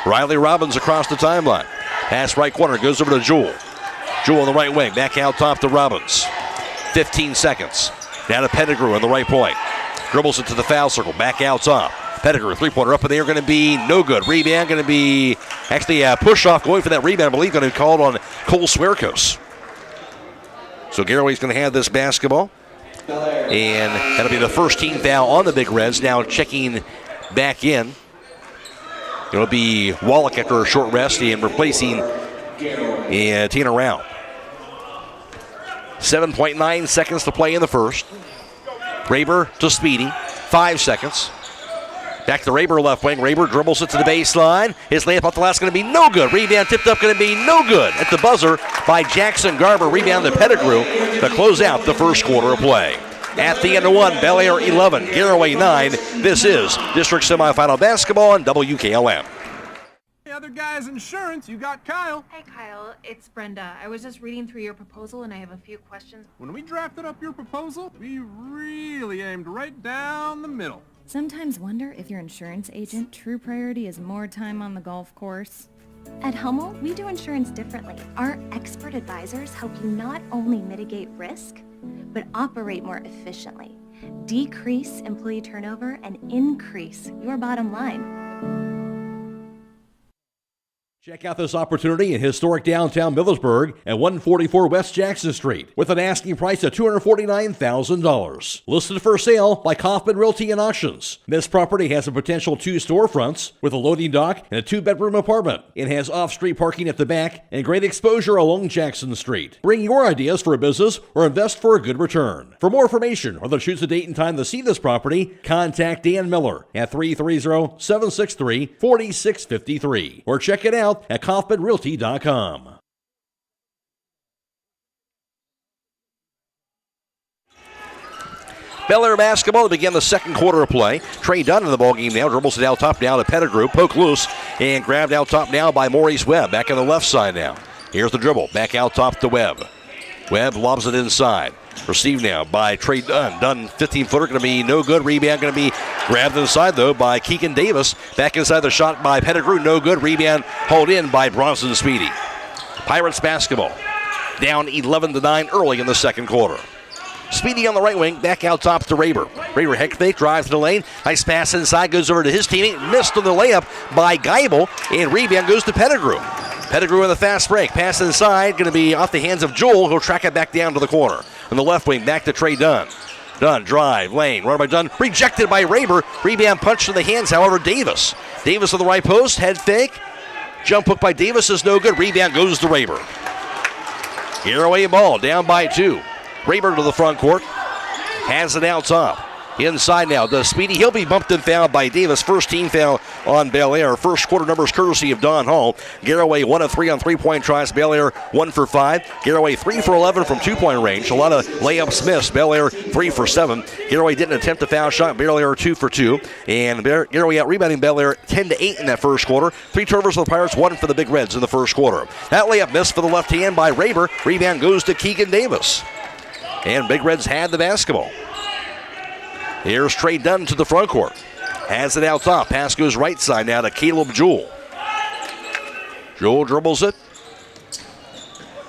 Riley Robbins across the timeline. Pass right corner, goes over to Jewell. Jewell on the right wing, back out top to Robbins. 15 seconds. Down to Pettigrew on the right point. Dribbles it to the foul circle, back out top. Pettigrew, three-pointer up in the air, going to be no good. Rebound going to be actually a push-off going for that rebound. I believe going to be called on Cole Swerkus. So Garaway's going to have this basketball. And that'll be the first team foul on the Big Reds. Now checking back in. It'll be Wallach after a short rest and replacing Tina Rao. 7.9 seconds to play in the first. Raber to Speedy. 5 seconds. Back to Raber left wing. Raber dribbles it to the baseline. His layup off the last going to be no good. Rebound tipped up going to be no good. At the buzzer by Jackson Garber. Rebound to Pettigrew to close out the first quarter of play. At the end of one, Bellaire 11, Garaway 9. This is district semifinal basketball on WKLM. Hey, other guys' insurance, you got Kyle. Hey, Kyle, it's Brenda. I was just reading through your proposal, and I have a few questions. When we drafted up your proposal, we really aimed right down the middle. Sometimes wonder if your insurance agent true priority is more time on the golf course. At Hummel, we do insurance differently. Our expert advisors help you not only mitigate risk, but operate more efficiently, decrease employee turnover, and increase your bottom line. Check out this opportunity in historic downtown Millersburg at 144 West Jackson Street with an asking price of $249,000. Listed for sale by Kaufman Realty and Auctions. This property has a potential 2 storefronts with a loading dock and a 2-bedroom apartment. It has off-street parking at the back and great exposure along Jackson Street. Bring your ideas for a business or invest for a good return. For more information or to choose a date and time to see this property, contact Dan Miller at 330-763-4653 or check it out at KaufmanRealty.com. Bellaire basketball to begin the second quarter of play. Trey Dunn in the ballgame now. Dribbles it out top now to Pettigrew. Poke loose and grabbed out top now by Maurice Webb. Back on the left side now. Here's the dribble. Back out top to Webb. Webb lobs it inside. Received now by Trey Dunn. Dunn, 15-footer, going to be no good. Rebound going to be grabbed inside, though, by Keegan Davis. Back inside the shot by Pettigrew. No good. Rebound hauled in by Bronson Speedy. Pirates basketball down 11-9 early in the second quarter. Speedy on the right wing. Back out top to Raber. Raber head fake, drives to the lane. Nice pass inside. Goes over to his teammate. Missed on the layup by Geibel. And rebound goes to Pettigrew. Pettigrew in the fast break. Pass inside. Going to be off the hands of Joel. He'll track it back down to the corner. On the left wing, back to Trey Dunn. Dunn, drive, lane, run by Dunn. Rejected by Raber. Rebound punched in the hands, however, Davis. Davis on the right post. Head fake. Jump hook by Davis is no good. Rebound goes to Raber. Garaway ball. Down by 2. Raber to the front court. Has it out top. Inside now to Speedy. He'll be bumped and fouled by Davis. First team foul on Bellaire. First quarter numbers courtesy of Don Hall. Garaway 1 of 3 on 3-point tries. Bellaire 1 for 5. Garaway 3 for 11 from 2-point range. A lot of layups missed. Bellaire 3 for 7. Garaway didn't attempt a foul shot. Bellaire 2 for 2. And Garaway out rebounding Bellaire 10-8 in that first quarter. 3 turnovers for the Pirates, 1 for the Big Reds in the first quarter. That layup missed for the left hand by Raber. Rebound goes to Keegan Davis. And Big Reds had the basketball. Here's Trey Dunn to the front court. Has it out top. Pass goes right side now to Caleb Jewell. Jewell dribbles it.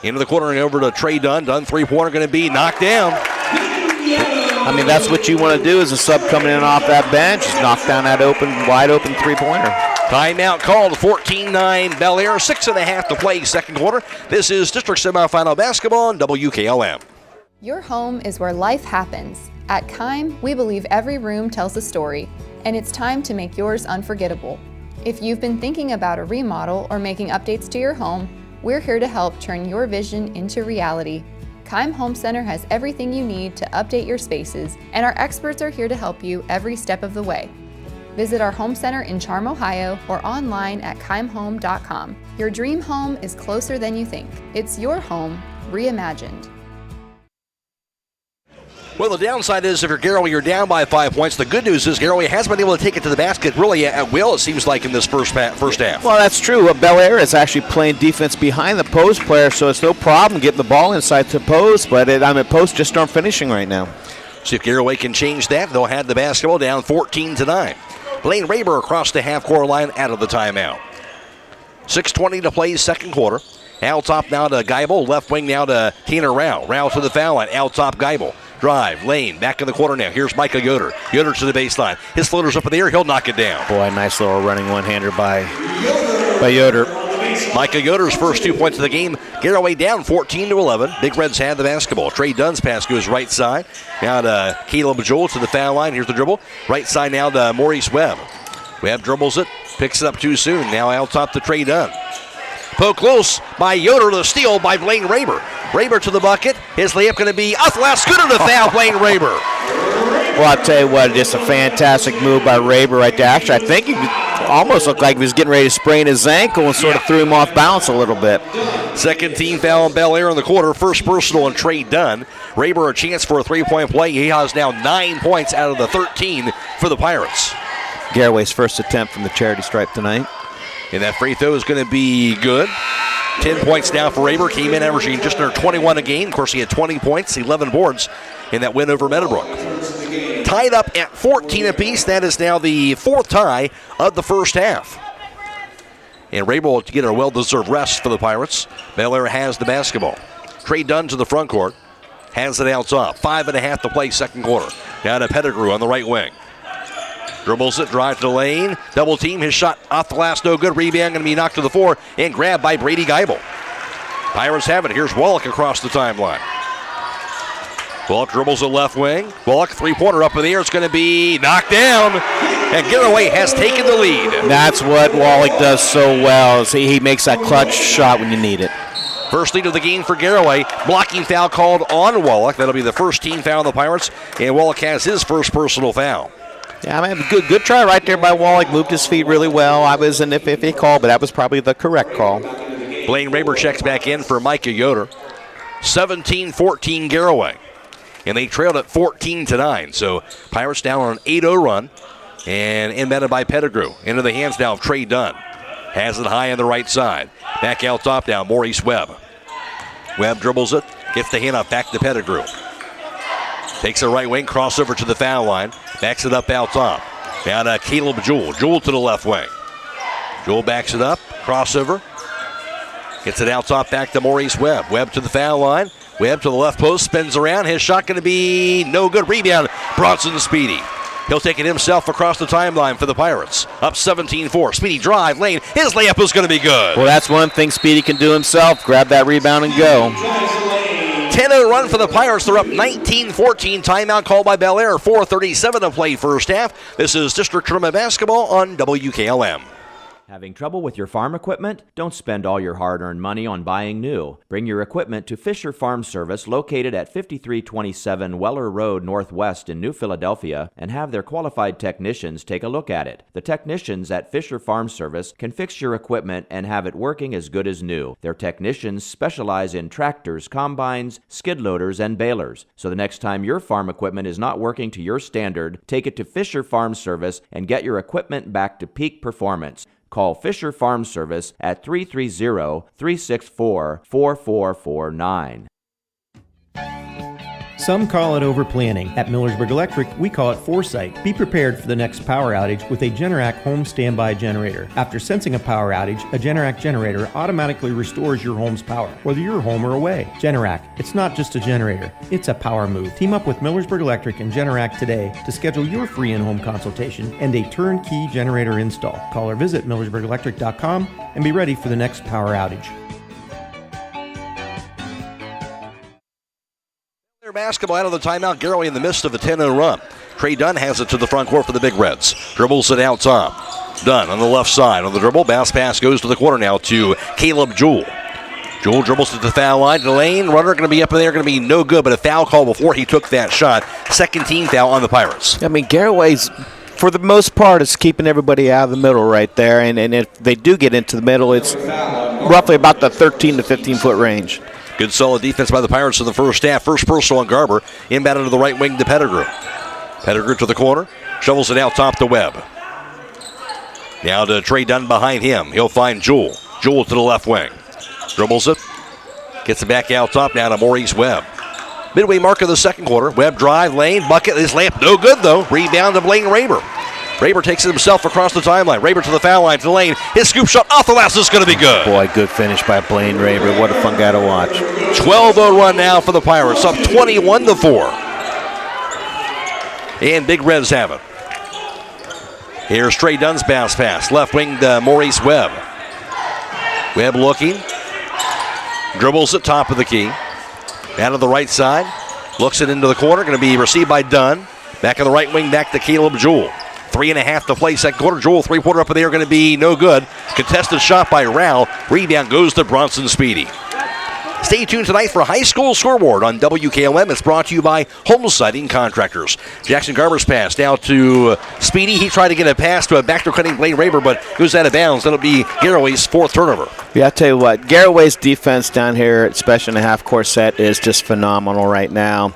Into the corner and over to Trey Dunn. Dunn three-pointer going to be knocked down. I mean, that's what you want to do as a sub coming in off that bench. Just knock down that wide open three-pointer. Timeout called. 14-9 Bellaire. 6.5 to play second quarter. This is district semifinal basketball on WKLM. Your home is where life happens. At Keim, we believe every room tells a story, and it's time to make yours unforgettable. If you've been thinking about a remodel or making updates to your home, we're here to help turn your vision into reality. Keim Home Center has everything you need to update your spaces, and our experts are here to help you every step of the way. Visit our home center in Charm, Ohio, or online at keimhome.com. Your dream home is closer than you think. It's your home reimagined. Well, the downside is if you're Garaway, you're down by 5 points. The good news is Garaway has been able to take it to the basket really at will, it seems like, in this first half. Well, that's true. Bellaire is actually playing defense behind the post player, so it's no problem getting the ball inside to post, but post just aren't finishing right now. See if Garaway can change that. They'll have the basketball down 14-9. Blaine Raber across the half-court line out of the timeout. 6:20 to play second quarter. Out top now to Geibel. Left wing now to Tanner Rao. Rao to the foul line. Out top Geibel. Drive, lane, back in the corner now. Here's Micah Yoder. Yoder to the baseline. His floater's up in the air. He'll knock it down. Boy, nice little running one-hander by Yoder. Micah Yoder's first 2 points of the game. Garaway down 14-11. Big Reds had the basketball. Trey Dunn's pass goes right side. Now to Caleb Joel to the foul line. Here's the dribble. Right side now to Maurice Webb. Webb dribbles it. Picks it up too soon. Now out top to Trey Dunn. Poke loose by Yoder. The steal by Blaine Raber. Raber to the bucket. His layup going to be off the last scooter to foul Blaine Raber. Well, I'll tell you what, just a fantastic move by Raber right there. Actually, I think he almost looked like he was getting ready to sprain his ankle and sort of threw him off balance a little bit. Second team foul on Bellaire in the quarter. First personal on Trey Dunn. Raber a chance for a three-point play. He has now 9 points out of the 13 for the Pirates. Garaway's first attempt from the charity stripe tonight. And that free throw is going to be good. 10 points now for Raber. Came in averaging just under 21 a game. Of course, he had 20 points, 11 boards in that win over Meadowbrook. Tied up at 14 apiece. That is now the fourth tie of the first half. And Raber will get a well-deserved rest for the Pirates. Bellaire has the basketball. Trey Dunn to the front court. Has it out top. 5.5 to play second quarter. Down to Pettigrew on the right wing. Dribbles it, drive to the lane. Double team, his shot off the glass, no good. Rebound going to be knocked to the floor and grabbed by Brady Geibel. Pirates have it. Here's Wallach across the timeline. Wallach dribbles the left wing. Wallach, three-pointer up in the air. It's going to be knocked down. And Garaway has taken the lead. That's what Wallach does so well. Is he makes that clutch shot when you need it. First lead of the game for Garaway. Blocking foul called on Wallach. That'll be the first team foul of the Pirates. And Wallach has his first personal foul. Yeah, I mean, good try right there by Wallach. Moved his feet really well. I was an iffy call, but that was probably the correct call. Blaine Raber checks back in for Micah Yoder. 17-14 Garaway. And they trailed at 14-9. So Pirates down on an 8-0 run. And inbounded by Pettigrew. Into the hands now of Trey Dunn. Has it high on the right side. Back out top now, Maurice Webb. Webb dribbles it. Gets the handoff back to Pettigrew. Takes the right wing, crossover to the foul line. Backs it up out top. Down to Caleb Jewell. Jewell to the left wing. Jewell backs it up. Crossover. Gets it out top back to Maurice Webb. Webb to the foul line. Webb to the left post. Spins around. His shot going to be no good. Rebound. Bronson Speedy. He'll take it himself across the timeline for the Pirates. Up 17-4. Speedy drive, lane. His layup is going to be good. Well, that's one thing Speedy can do himself. Grab that rebound and go. 10-0 run for the Pirates. They're up 19-14. Timeout called by Bellaire. 4:37 to play first half. This is District Tournament Basketball on WKLM. Having trouble with your farm equipment? Don't spend all your hard-earned money on buying new. Bring your equipment to Fisher Farm Service, located at 5327 Weller Road Northwest in New Philadelphia, and have their qualified technicians take a look at it. The technicians at Fisher Farm Service can fix your equipment and have it working as good as new. Their technicians specialize in tractors, combines, skid loaders, and balers. So the next time your farm equipment is not working to your standard, take it to Fisher Farm Service and get your equipment back to peak performance. Call Fisher Farm Service at 330-364-4449. Some call it overplanning. At Millersburg Electric, we call it foresight. Be prepared for the next power outage with a Generac home standby generator. After sensing a power outage, a Generac generator automatically restores your home's power, whether you're home or away. Generac, it's not just a generator, it's a power move. Team up with Millersburg Electric and Generac today to schedule your free in-home consultation and a turnkey generator install. Call or visit millersburgelectric.com and be ready for the next power outage. Basketball out of the timeout. Garaway in the midst of a 10-0 run. Trey Dunn has it to the front court for the Big Reds. Dribbles it out top. Dunn on the left side on the dribble. Bounce pass goes to the corner now to Caleb Jewell. Jewell dribbles to the foul line. The lane runner going to be up in there. Going to be no good, but a foul call before he took that shot. Second team foul on the Pirates. I mean, Garaway's, for the most part, is keeping everybody out of the middle right there. And if they do get into the middle, it's roughly about the 13 to 15-foot range. Good solid defense by the Pirates in the first half. First personal on Garber. Inbound to the right wing to Pettigrew. Pettigrew to the corner. Shovels it out top to Webb. Now to Trey Dunn behind him. He'll find Jewell. Jewell to the left wing. Dribbles it. Gets it back out top now to Maurice Webb. Midway mark of the second quarter. Webb drive, lane, bucket. His layup no good though. Rebound to Blaine Raber. Raber takes it himself across the timeline. Raber to the foul line, to the lane. His scoop shot off the glass is going to be good. Boy, good finish by Blaine Raber. What a fun guy to watch. 12-0 run now for the Pirates, up 21-4. And Big Reds have it. Here's Trey Dunn's bounce pass. Left wing to Maurice Webb. Webb looking. Dribbles at top of the key. Out of the right side. Looks it into the corner. Going to be received by Dunn. Back on the right wing, back to Caleb Jewell. 3.5 to play second quarter. Jewell three-pointer up in there going to be no good. Contested shot by Rao. Rebound goes to Bronson Speedy. stay tuned tonight for High School Scoreboard on WKLM. It's brought to you by Home Siding Contractors. Jackson Garber's pass now to Speedy. He tried to get a pass to a backdoor cutting Blaine Raber, but goes out of bounds. That'll be Garaway's 4th turnover. Yeah, I tell you what, Garaway's defense down here, especially in the half-court set, is just phenomenal right now.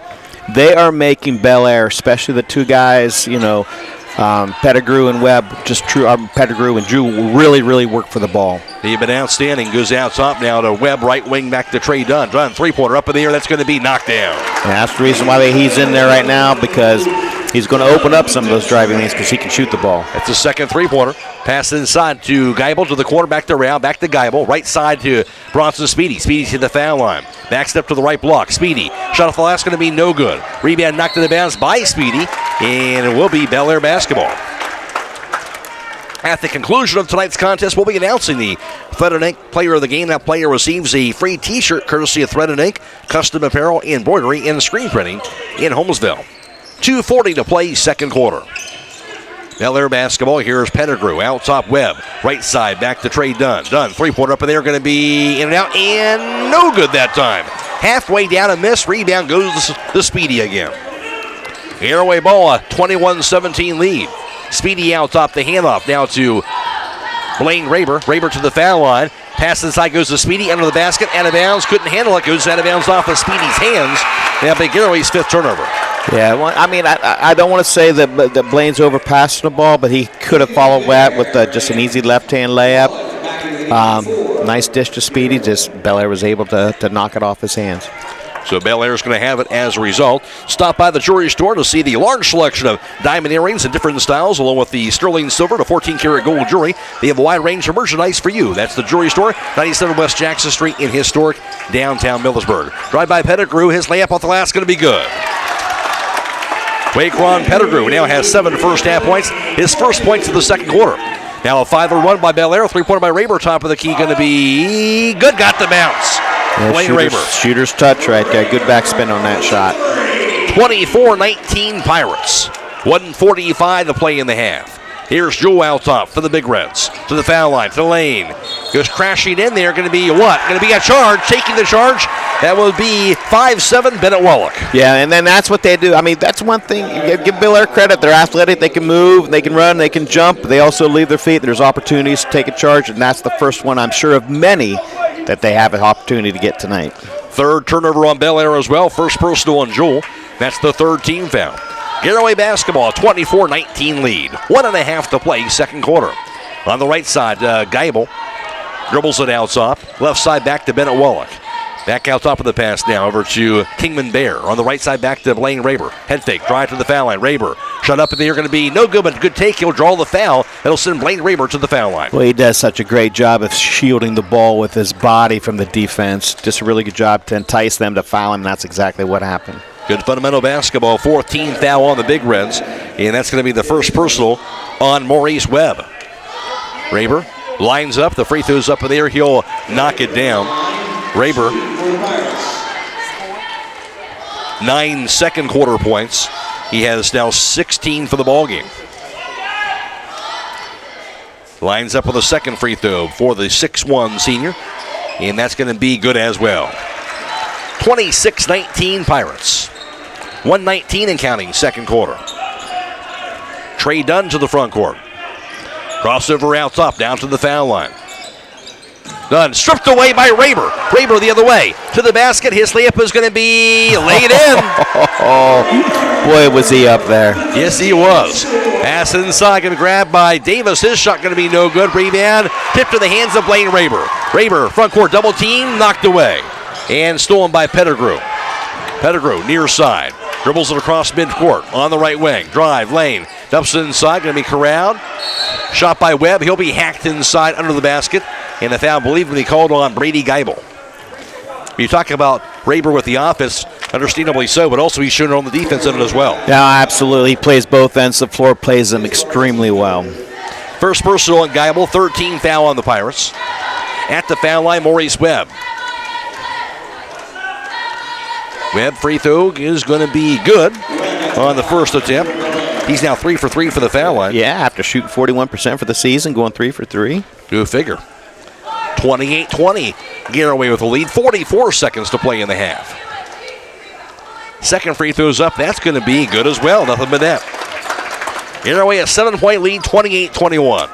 They are making Bellaire, especially the two guys, Pettigrew and Webb, Pettigrew and Drew really, really work for the ball. They've been outstanding. Goes out top now to Webb, right wing, back to Trey Dunn. Dunn, three-pointer up in the air. That's going to be knocked down. And that's the reason why he's in there right now, because he's going to open up some of those driving lanes because he can shoot the ball. That's the second three-pointer. Pass inside to Geibel, to the corner, back to Round, back to Geibel. Right side to Bronson Speedy. Speedy's to the foul line. Back step to the right block. Speedy. Shot off the last, going to be no good. Rebound knocked into bounds by Speedy, and it will be Bellaire basketball. At the conclusion of tonight's contest, we'll be announcing the Thread and Ink player of the game. That player receives a free t-shirt courtesy of Thread and Ink, custom apparel, embroidery, and screen printing in Holmesville. 2:40 to play, second quarter. Bellaire basketball. Here's Pettigrew. Out top Webb. Right side back to Trey Dunn. Dunn, three-pointer up in there. Going to be in and out. And no good that time. Halfway down a miss. Rebound goes to Speedy again. Garaway ball, a 21-17 lead. Speedy out top, the handoff now to Blaine Raber. Raber to the foul line. Pass inside goes to Speedy. Under the basket. Out of bounds. Couldn't handle it. Goes out of bounds off of Speedy's hands. That'll be Garaway's 5th turnover. Yeah, well, I don't want to say that Blaine's overpassing the ball, but he could have followed that with just an easy left-hand layup. Nice dish to Speedy. Just Bellaire was able to knock it off his hands. So Bellaire's going to have it as a result. Stop by the jewelry store to see the large selection of diamond earrings in different styles, along with the sterling silver to 14-karat gold jewelry. They have a wide range of merchandise for you. That's the jewelry store, 97 West Jackson Street in historic downtown Millersburg. Drive by Pettigrew. His layup off the glass going to be good. Waquan Pettigrew now has 7 first-half points. His first points of the second quarter. Now a 5-0 run by Bellaire. Three-pointer by Raber. Top of the key going to be good. Got the bounce. Yeah, shooter's touch right there. Good backspin on that shot. 24-19 Pirates. 1:45 to play in the half. Here's Jewel out top for the Big Reds. To the foul line, to the lane. Goes crashing in there. Going to be what? Going to be a charge. Taking the charge. That will be 5'7" Bennett Wallach. Yeah, and then that's what they do. I mean, that's one thing. Give Bellaire credit. They're athletic. They can move. They can run. They can jump. They also leave their feet. There's opportunities to take a charge, and that's the first one, I'm sure, of many that they have an opportunity to get tonight. Third turnover on Bellaire as well. First personal on Jewel. That's the third team foul. Garaway basketball, 24-19 lead. 1.5 to play, second quarter. On the right side, Geibel dribbles it out top. Left side back to Bennett Wallach. Back out top of the pass now over to Kingman Bear. On the right side back to Blaine Raber. Head fake, drive to the foul line. Raber shut up in the air, going to be no good, but good take. He'll draw the foul. That'll send Blaine Raber to the foul line. Well, he does such a great job of shielding the ball with his body from the defense. Just a really good job to entice them to foul him. That's exactly what happened. Good fundamental basketball. 14th foul on the Big Reds. And that's going to be the first personal on Maurice Webb. Raber lines up. The free throw's up in the air. He'll knock it down. Raber, 9 second quarter points. He has now 16 for the ball game. Lines up with a second free throw for the 6'1 senior. And that's going to be good as well. 26-19 Pirates. 1:19 and counting, second quarter. Trey Dunn to the front court. Crossover out top, down to the foul line. Dunn stripped away by Raber. Raber the other way. To the basket. His layup is going to be laid in. Boy, was he up there. Yes, he was. Pass inside. Going to grab by Davis. His shot going to be no good. Rebound. Tipped to the hands of Blaine Raber. Raber, front court double team. Knocked away. And stolen by Pettigrew. Pettigrew, near side. Dribbles it across midcourt. On the right wing. Drive, lane. Dumps it inside. Going to be corralled. Shot by Webb. He'll be hacked inside under the basket. And the foul, believably called on Brady Geibel. You talk about Raber with the offense, understandably so, but also he's shown it on the defense end as well. Yeah, absolutely. He plays both ends of the floor, plays them extremely well. First personal on Geibel, 13 foul on the Pirates. At the foul line, Maurice Webb. Webb free throw is going to be good on the first attempt. He's now 3 for 3 for the foul line. Yeah, after shooting 41% for the season, going 3 for 3. Go figure. 28-20. Garaway with the lead. 44 seconds to play in the half. Second free throw's up. That's going to be good as well. Nothing but net. Garaway a 7-point lead, 28-21.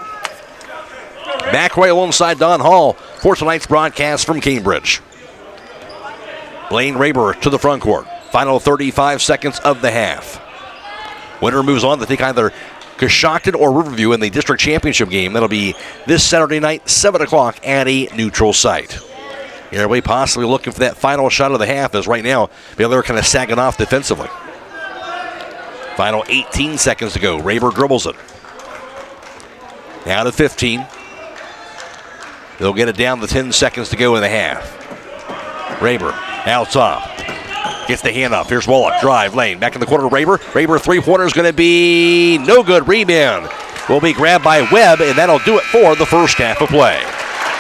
Back right alongside Don Hall for tonight's broadcast from Cambridge. Blaine Raber to the front court. Final 35 seconds of the half. Winner moves on to take either Coshocton or Riverview in the district championship game. That'll be this Saturday night, 7 o'clock at a neutral site. Garaway possibly looking for that final shot of the half, as right now Bellaire kind of sagging off defensively. Final 18 seconds to go. Raber dribbles it. Now to 15. They'll get it down to 10 seconds to go in the half. Raber out top. Gets the hand up. Here's Wallach. Drive lane. Back in the corner. Raber. Raber three-pointer is going to be no good. Rebound will be grabbed by Webb, and that'll do it for the first half of play.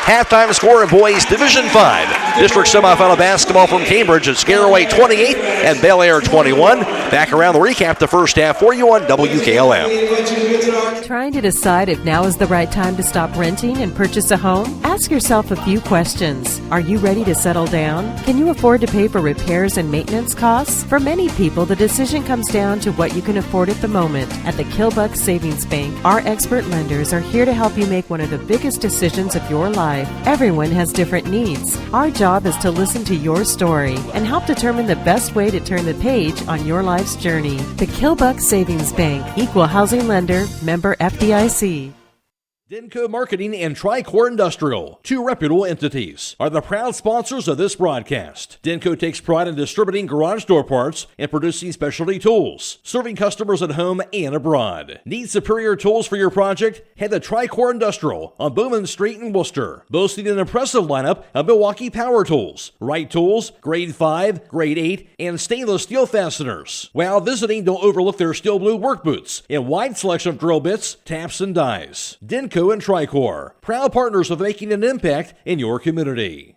Halftime score in boys Division 5. District semifinal basketball from Cambridge. It's Garaway 28 and Bellaire 21. Back around the recap the first half for you on WKLM. Trying to decide if now is the right time to stop renting and purchase a home? Ask yourself a few questions. Are you ready to settle down? Can you afford to pay for repairs and maintenance costs? For many people, the decision comes down to what you can afford at the moment. At the Kilbuck Savings Bank, our expert lenders are here to help you make one of the biggest decisions of your life. Everyone has different needs. Our job is to listen to your story and help determine the best way to turn the page on your life's journey. The Kilbuck Savings Bank, Equal Housing Lender, member FDIC. Denko Marketing and Tricor Industrial, two reputable entities, are the proud sponsors of this broadcast. Denko takes pride in distributing garage door parts and producing specialty tools, serving customers at home and abroad. Need superior tools for your project? Head to Tricor Industrial on Bowman Street in Worcester, boasting an impressive lineup of Milwaukee power tools, Wright tools, grade 5, grade 8, and stainless steel fasteners. While visiting, don't overlook their steel blue work boots and wide selection of drill bits, taps, and dies. Denko and Tricor, proud partners of making an impact in your community.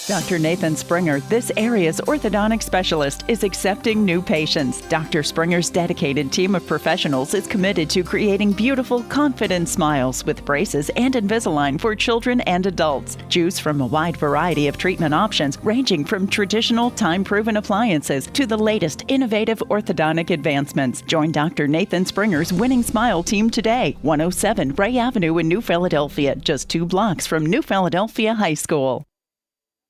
Dr. Nathan Springer, this area's orthodontic specialist, is accepting new patients. Dr. Springer's dedicated team of professionals is committed to creating beautiful, confident smiles with braces and Invisalign for children and adults. Choose from a wide variety of treatment options, ranging from traditional, time-proven appliances to the latest innovative orthodontic advancements. Join Dr. Nathan Springer's winning smile team today. 107 Ray Avenue in New Philadelphia, just 2 blocks from New Philadelphia High School.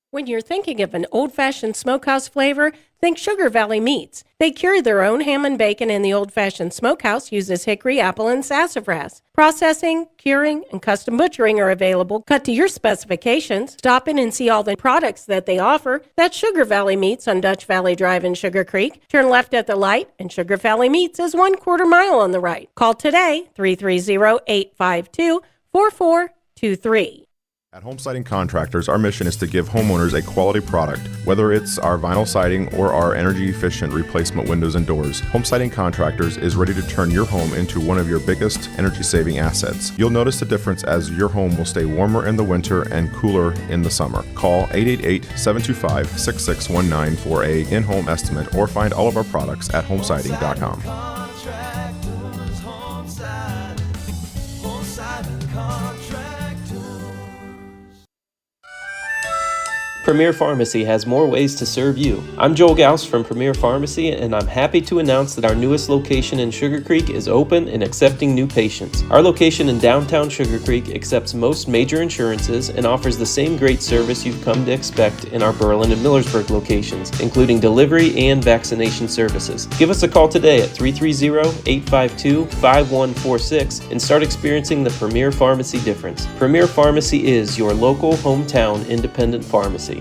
When you're thinking of an old-fashioned smokehouse flavor, think Sugar Valley Meats. They cure their own ham and bacon, and the old-fashioned smokehouse uses hickory, apple, and sassafras. Processing, curing, and custom butchering are available, cut to your specifications. Stop in and see all the products that they offer. That's Sugar Valley Meats on Dutch Valley Drive in Sugar Creek. Turn left at the light, and Sugar Valley Meats is 1/4 mile on the right. Call today, 330-852-4423. At Home Siding Contractors, our mission is to give homeowners a quality product, whether it's our vinyl siding or our energy-efficient replacement windows and doors. Home Siding Contractors is ready to turn your home into one of your biggest energy-saving assets. You'll notice the difference as your home will stay warmer in the winter and cooler in the summer. Call 888-725-6619 for a in-home estimate or find all of our products at homesiding.com. Premier Pharmacy has more ways to serve you. I'm Joel Gauss from Premier Pharmacy, and I'm happy to announce that our newest location in Sugar Creek is open and accepting new patients. Our location in downtown Sugar Creek accepts most major insurances and offers the same great service you've come to expect in our Berlin and Millersburg locations, including delivery and vaccination services. Give us a call today at 330-852-5146 and start experiencing the Premier Pharmacy difference. Premier Pharmacy is your local hometown independent pharmacy.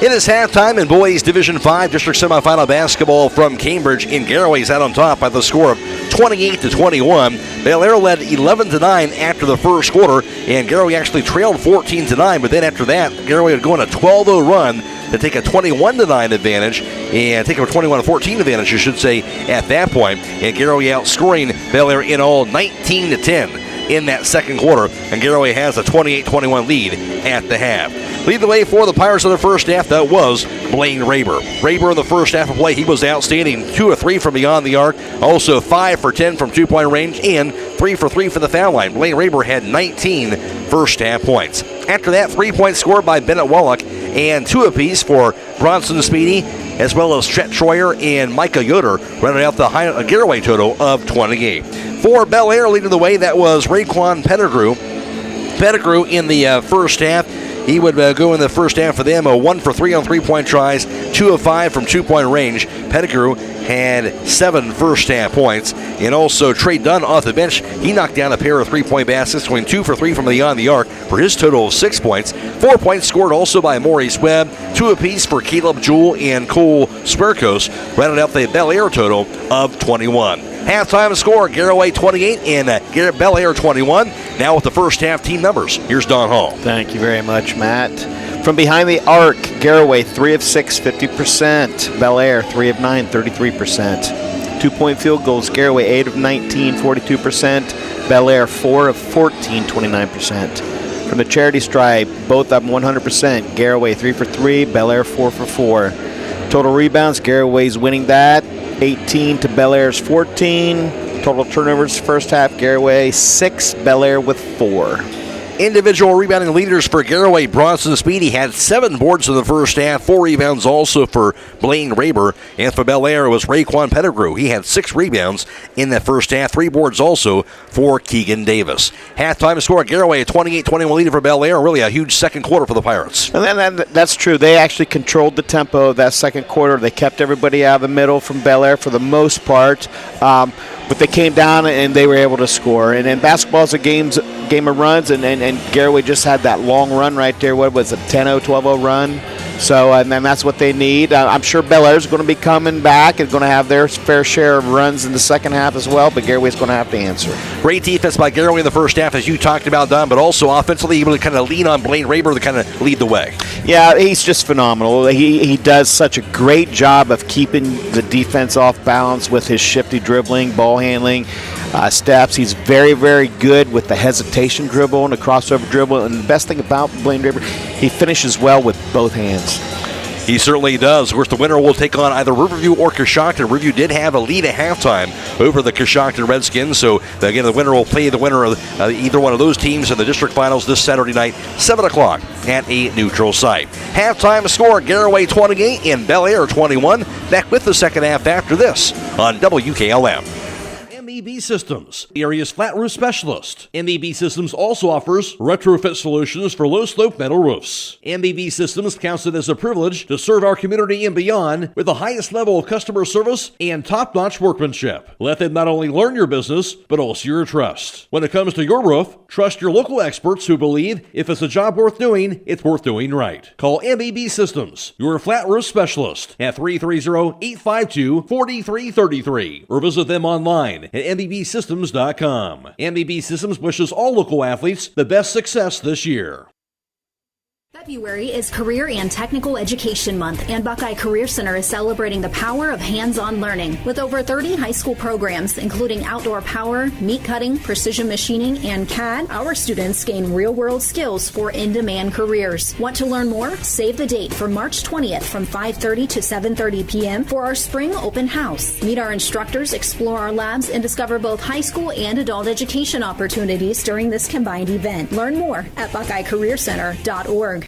It is halftime in boys Division 5 district semifinal basketball from Cambridge. In Garaway's out on top by the score of 28-21. Bellaire led 11-9 after the first quarter, and Garaway actually trailed 14-9. But then after that, Garaway would go on a 12-0 run to take a 21-9 advantage and take a 21-14 advantage, I should say, at that point. And Garaway outscoring Bellaire in all 19-10. in that second quarter, and Garaway has a 28-21 lead at the half. Lead the way for the Pirates in the first half, that was Blaine Raber. Raber in the first half of play, he was outstanding. 2 of 3 from beyond the arc, also 5 for 10 from two-point range, and 3 for 3 from the foul line. Blaine Raber had 19 first half points. After that, 3 points scored by Bennett Wallach, and 2 apiece for Bronson Speedy, as well as Chet Troyer and Micah Yoder, running out the Garaway total of 28. For Bellaire, leading the way, that was Raekwon Pettigrew. Pettigrew in the first half. He would go in the first half for them, 1 for 3 on three-point tries, 2 of 5 from two-point range. Pettigrew had 7 first-half points. And also Trey Dunn off the bench, he knocked down a pair of three-point baskets, going 2 for 3 from beyond the arc for his total of 6 points. 4 points scored also by Maurice Webb, 2 apiece for Caleb Jewell and Cole Sperkos, rounded out the Bellaire total of 21. Halftime score, Garaway 28 and Bellaire 21. Now with the first half team numbers, here's Don Hall. Thank you very much, Matt. From behind the arc, Garaway 3 of 6, 50%. Bellaire 3 of 9, 33%. 2-point field goals, Garaway 8 of 19, 42%. Bellaire 4 of 14, 29%. From the charity stripe, both up 100%. Garaway 3 for 3, Bellaire 4 for 4. Total rebounds, Garaway's winning that. 18 to Bellaire's 14. Total turnovers first half, Garaway 6, Bellaire with 4. Individual rebounding leaders for Garaway, Bronson Speedy had 7 boards in the first half, 4 rebounds also for Blaine Raber, and for Bellaire was Raekwon Pettigrew. He had 6 rebounds in the first half, 3 boards also for Keegan Davis. Halftime score, Garaway a 28-21 lead for Bellaire, really a huge second quarter for the Pirates. And that's true. They actually controlled the tempo of that second quarter. They kept everybody out of the middle from Bellaire for the most part. But they came down and they were able to score. And basketball is a game of runs, and Garaway just had that long run right there. What was it, 10-0, 12-0 run? So, and then that's what they need. I'm sure Bellaire's going to be coming back and going to have their fair share of runs in the second half as well, but Garaway's going to have to answer. Great defense by Garaway in the first half, as you talked about, Don, but also offensively able to kind of lean on Blaine Raber to kind of lead the way. Yeah, he's just phenomenal. He does such a great job of keeping the defense off balance with his shifty dribbling, ball handling, steps. He's very, very good with the hesitation dribble and the crossover dribble. And the best thing about Blaine Raber, he finishes well with both hands. He certainly does. Of course, the winner will take on either Riverview or Coshocton. Riverview did have a lead at halftime over the Coshocton Redskins. So, again, the winner will play the winner of either one of those teams in the district finals this Saturday night, 7 o'clock at a neutral site. Halftime score, Garaway 28 and Bellaire 21. Back with the second half after this on WKLM. MEB Systems, the area's flat roof specialist. MEB Systems also offers retrofit solutions for low-slope metal roofs. MEB Systems counts it as a privilege to serve our community and beyond with the highest level of customer service and top-notch workmanship. Let them not only learn your business, but also your trust. When it comes to your roof, trust your local experts who believe if it's a job worth doing, it's worth doing right. Call MEB Systems, your flat roof specialist, at 330-852-4333, or visit them online at mbsystems.com. MBB Systems wishes all local athletes the best success this year. February is Career and Technical Education Month, and Buckeye Career Center is celebrating the power of hands-on learning. With over 30 high school programs, including outdoor power, meat cutting, precision machining, and CAD, our students gain real-world skills for in-demand careers. Want to learn more? Save the date for March 20th from 5:30 to 7:30 p.m. for our spring open house. Meet our instructors, explore our labs, and discover both high school and adult education opportunities during this combined event. Learn more at BuckeyeCareerCenter.org.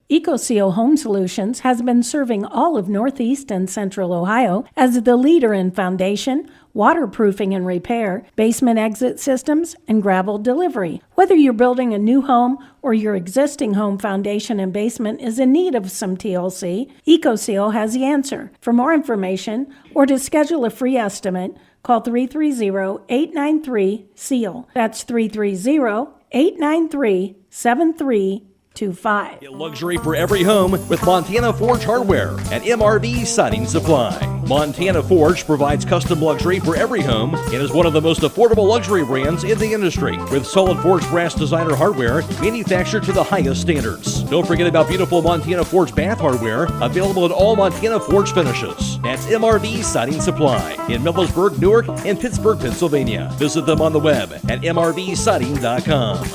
EcoSeal Home Solutions has been serving all of Northeast and Central Ohio as the leader in foundation, waterproofing and repair, basement exit systems, and gravel delivery. Whether you're building a new home or your existing home foundation and basement is in need of some TLC, EcoSeal has the answer. For more information or to schedule a free estimate, call 330-893-SEAL. That's 330-893-7333. 888-285. Luxury for every home with Montana Forge Hardware at MRV Siding Supply. Montana Forge provides custom luxury for every home and is one of the most affordable luxury brands in the industry with solid forged brass designer hardware manufactured to the highest standards. Don't forget about beautiful Montana Forge bath hardware available in all Montana Forge finishes. That's MRV Siding Supply in Millersburg, Newark, and Pittsburgh, Pennsylvania. Visit them on the web at mrvsiding.com.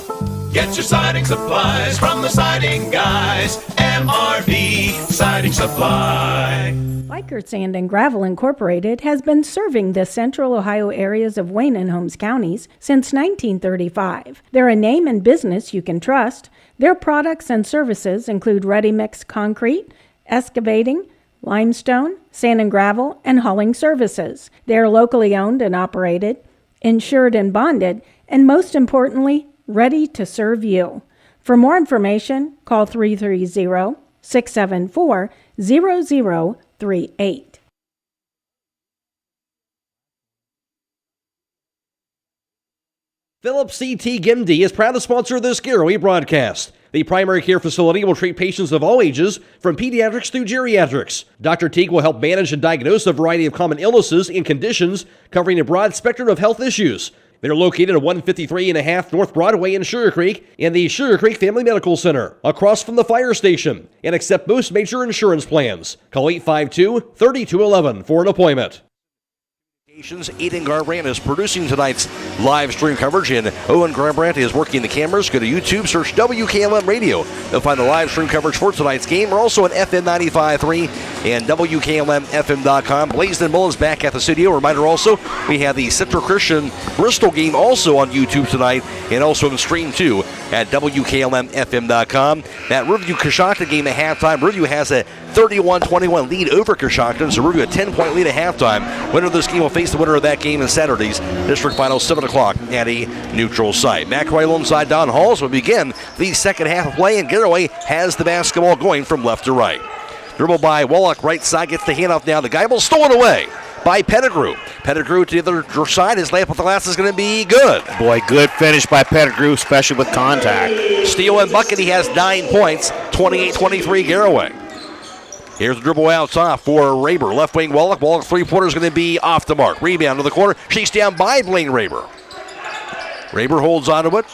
Get your siding supplies from the siding guys. MRV Siding Supply. Biker Sand and Gravel Incorporated has been serving the central Ohio areas of Wayne and Holmes counties since 1935. They're a name and business you can trust. Their products and services include ready-mix concrete, excavating, limestone, sand and gravel, and hauling services. They are locally owned and operated, insured and bonded, and most importantly, ready to serve you. For more information, call 330-674-0038. Phillips CT Gimdy is proud to sponsor this Garaway broadcast. The primary care facility will treat patients of all ages, from pediatrics through geriatrics. Dr. Teague will help manage and diagnose a variety of common illnesses and conditions, covering a broad spectrum of health issues. They're located at 153.5 North Broadway in Sugar Creek in the Sugar Creek Family Medical Center, across from the fire station, and accept most major insurance plans. Call 852-3211 for an appointment. Aidan Garabrandt is producing tonight's live stream coverage, and Owen Garabrandt is working the cameras. Go to YouTube, search WKLM Radio. You'll find the live stream coverage for tonight's game. We're also on FM 95.3 and WKLM-FM.com. Blaisdon Mullins back at the studio. Reminder also, we have the Central Christian Bristol game also on YouTube tonight, and also on stream too at WKLM-FM.com. That Riverview Coshocton game at halftime. Riverview has a 31-21 lead over Coshocton, so Riverview a 10-point lead at halftime. Winner of this game will face the winner of that game in Saturday's district final, 7 o'clock at a neutral site. McRae alongside Don Halls will begin the second half of play, and Garaway has the basketball going from left to right. Dribble by Wallach, right side, gets the handoff now. The guy will stolen away by Pettigrew. Pettigrew to the other side. His layup with the glass is going to be good. Boy, good finish by Pettigrew, especially with contact. Steal and bucket. He has 9 points, 28-23 Garaway. Here's the dribble out top for Raber. Left wing Wallach. Wallach three-pointer is going to be off the mark. Rebound to the corner. She's down by Blaine Raber. Raber holds onto it.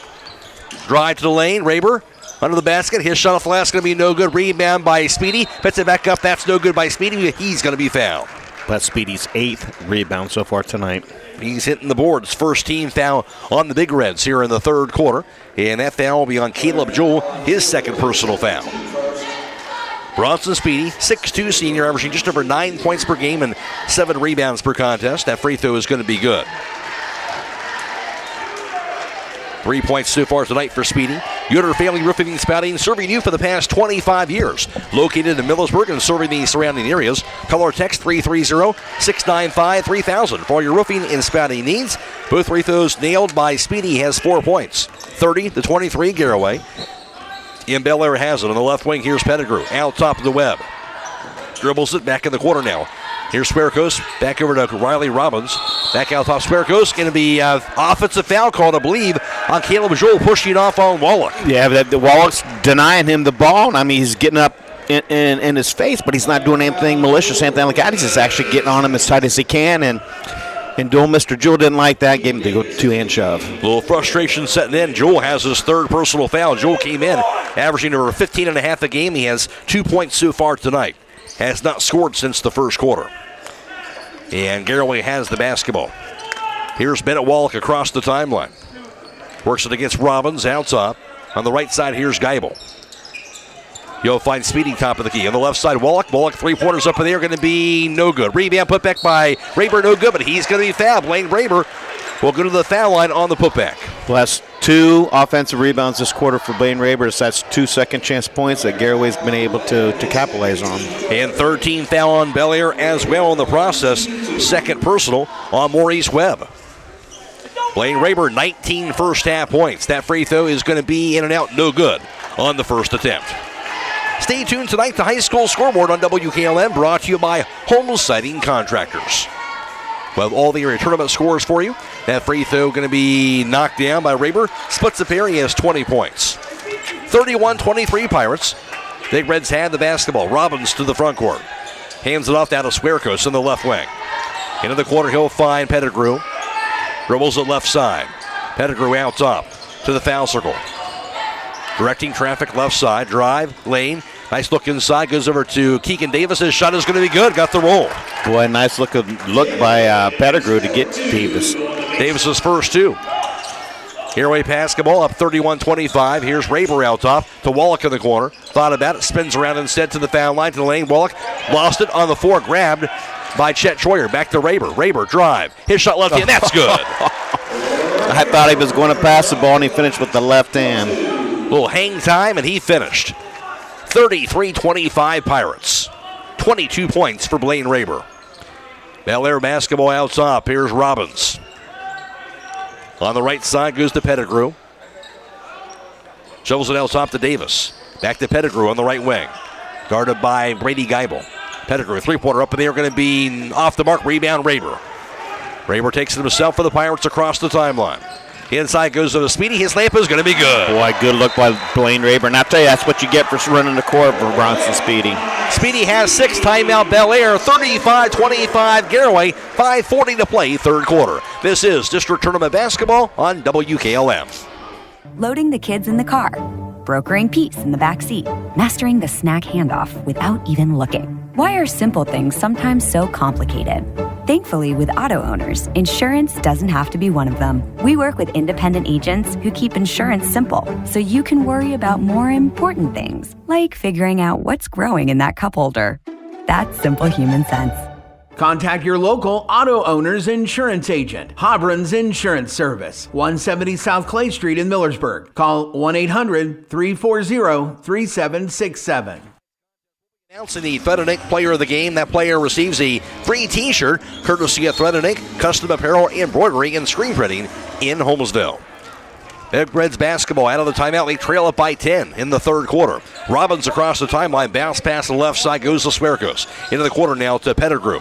Drive to the lane. Raber under the basket. His shot off the glass is going to be no good. Rebound by Speedy. Puts it back up. That's no good by Speedy. He's going to be fouled. That's Speedy's 8th rebound so far tonight. He's hitting the boards. First team foul on the Big Reds here in the third quarter. And that foul will be on Caleb Jewell, his second personal foul. Bronson Speedy, 6'2 senior, averaging just over 9 points per game and 7 rebounds per contest. That free throw is going to be good. 3 points so far tonight for Speedy. Yoder Family Roofing and Spouting, serving you for the past 25 years. Located in Millersburg and serving the surrounding areas. Call or text 330-695-3000 for all your roofing and spouting needs. Both free throws nailed by Speedy. He has 4 points. 30-23 Garaway. In Bellaire has it on the left wing. Here's Pettigrew out top of the web. Dribbles it back in the corner now. Here's Sparacos back over to Riley Robbins. Back out top. Sparacos going to be offensive foul called, I believe, on Caleb Joel, pushing off on Wallach. Yeah, but the Wallach's denying him the ball. I mean, he's getting up in his face, but he's not doing anything malicious, anything like that. He's just actually getting on him as tight as he can, and Joel, Mr. Jewell didn't like that. Gave him to go two-hand shove. A little frustration setting in. Joel has his third personal foul. Joel came in averaging over 15.5 a game. He has 2 points so far tonight. Has not scored since the first quarter. And Garaway has the basketball. Here's Bennett Wallach across the timeline. Works it against Robbins out top. On the right side, here's Geibel. You'll find Speedy top of the key. On the left side, Wallach. Wallach three-pointers up in there, going to be no good. Rebound put back by Raber, no good, but he's going to be fouled. Blaine Raber will go to the foul line on the putback. Well, that's 2 offensive rebounds this quarter for Blaine Raber. So that's 2 second-chance points that Garaway's been able to capitalize on. And 13 foul on Bellaire as well in the process. Second personal on Maurice Webb. Blaine Raber, 19 first-half points. That free throw is going to be in and out, no good on the first attempt. Stay tuned tonight. The high school scoreboard on WKLM, brought to you by Holmes Siding Contractors. We'll have all the area tournament scores for you. That free throw going to be knocked down by Raber. Splits the pair. He has 20 points. 31-23 Pirates. Big Reds had the basketball. Robbins to the front court. Hands it off down to Squarecos in the left wing. Into the corner, he'll find Pettigrew. Dribbles it left side. Pettigrew out top to the foul circle. Directing traffic left side. Drive, lane. Nice look inside. Goes over to Keegan Davis. His shot is going to be good. Got the roll. Boy, nice look by Pettigrew to get Davis. Davis's first two. Garaway basketball up 31-25. Here's Raber out top to Wallach in the corner. Thought about it. Spins around instead to the foul line to the lane. Wallach lost it on the floor. Grabbed by Chet Troyer. Back to Raber. Raber drive. His shot left hand. That's good. I thought he was going to pass the ball, and he finished with the left hand. Little hang time, and he finished. 33-25 Pirates. 22 points for Blaine Raber. Bellaire basketball out top. Here's Robbins. On the right side goes to Pettigrew. Shovels it out top to Davis. Back to Pettigrew on the right wing. Guarded by Brady Geibel. Pettigrew, three-pointer up in there, going to be off the mark. Rebound, Raber. Raber takes it himself for the Pirates across the timeline. Inside goes to the Speedy. His layup is going to be good. Boy, good look by Blaine Raber. And I'll tell you, that's what you get for running the court for Bronson Speedy. Speedy has 6. Timeout Bellaire. 35-25 Garaway. 5:40 to play, third quarter. This is District Tournament Basketball on WKLM. Loading the kids in the car, brokering peace in the back seat, mastering the snack handoff without even looking. Why are simple things sometimes so complicated? Thankfully, with auto owners, insurance doesn't have to be one of them. We work with independent agents who keep insurance simple, so you can worry about more important things, like figuring out what's growing in that cup holder. That's simple human sense. Contact your local auto owner's insurance agent. Hobron's Insurance Service, 170 South Clay Street in Millersburg. Call 1-800-340-3767. Announcing the Thread and Ink Player of the Game. That player receives a free t-shirt courtesy of Thread and Ink, custom apparel, embroidery, and screen printing in Holmesville. Big Reds basketball out of the timeout. They trail it by 10 in the third quarter. Robbins across the timeline. Bounce pass to the left side goes to Swearkos. Into the corner now to Pettigrew.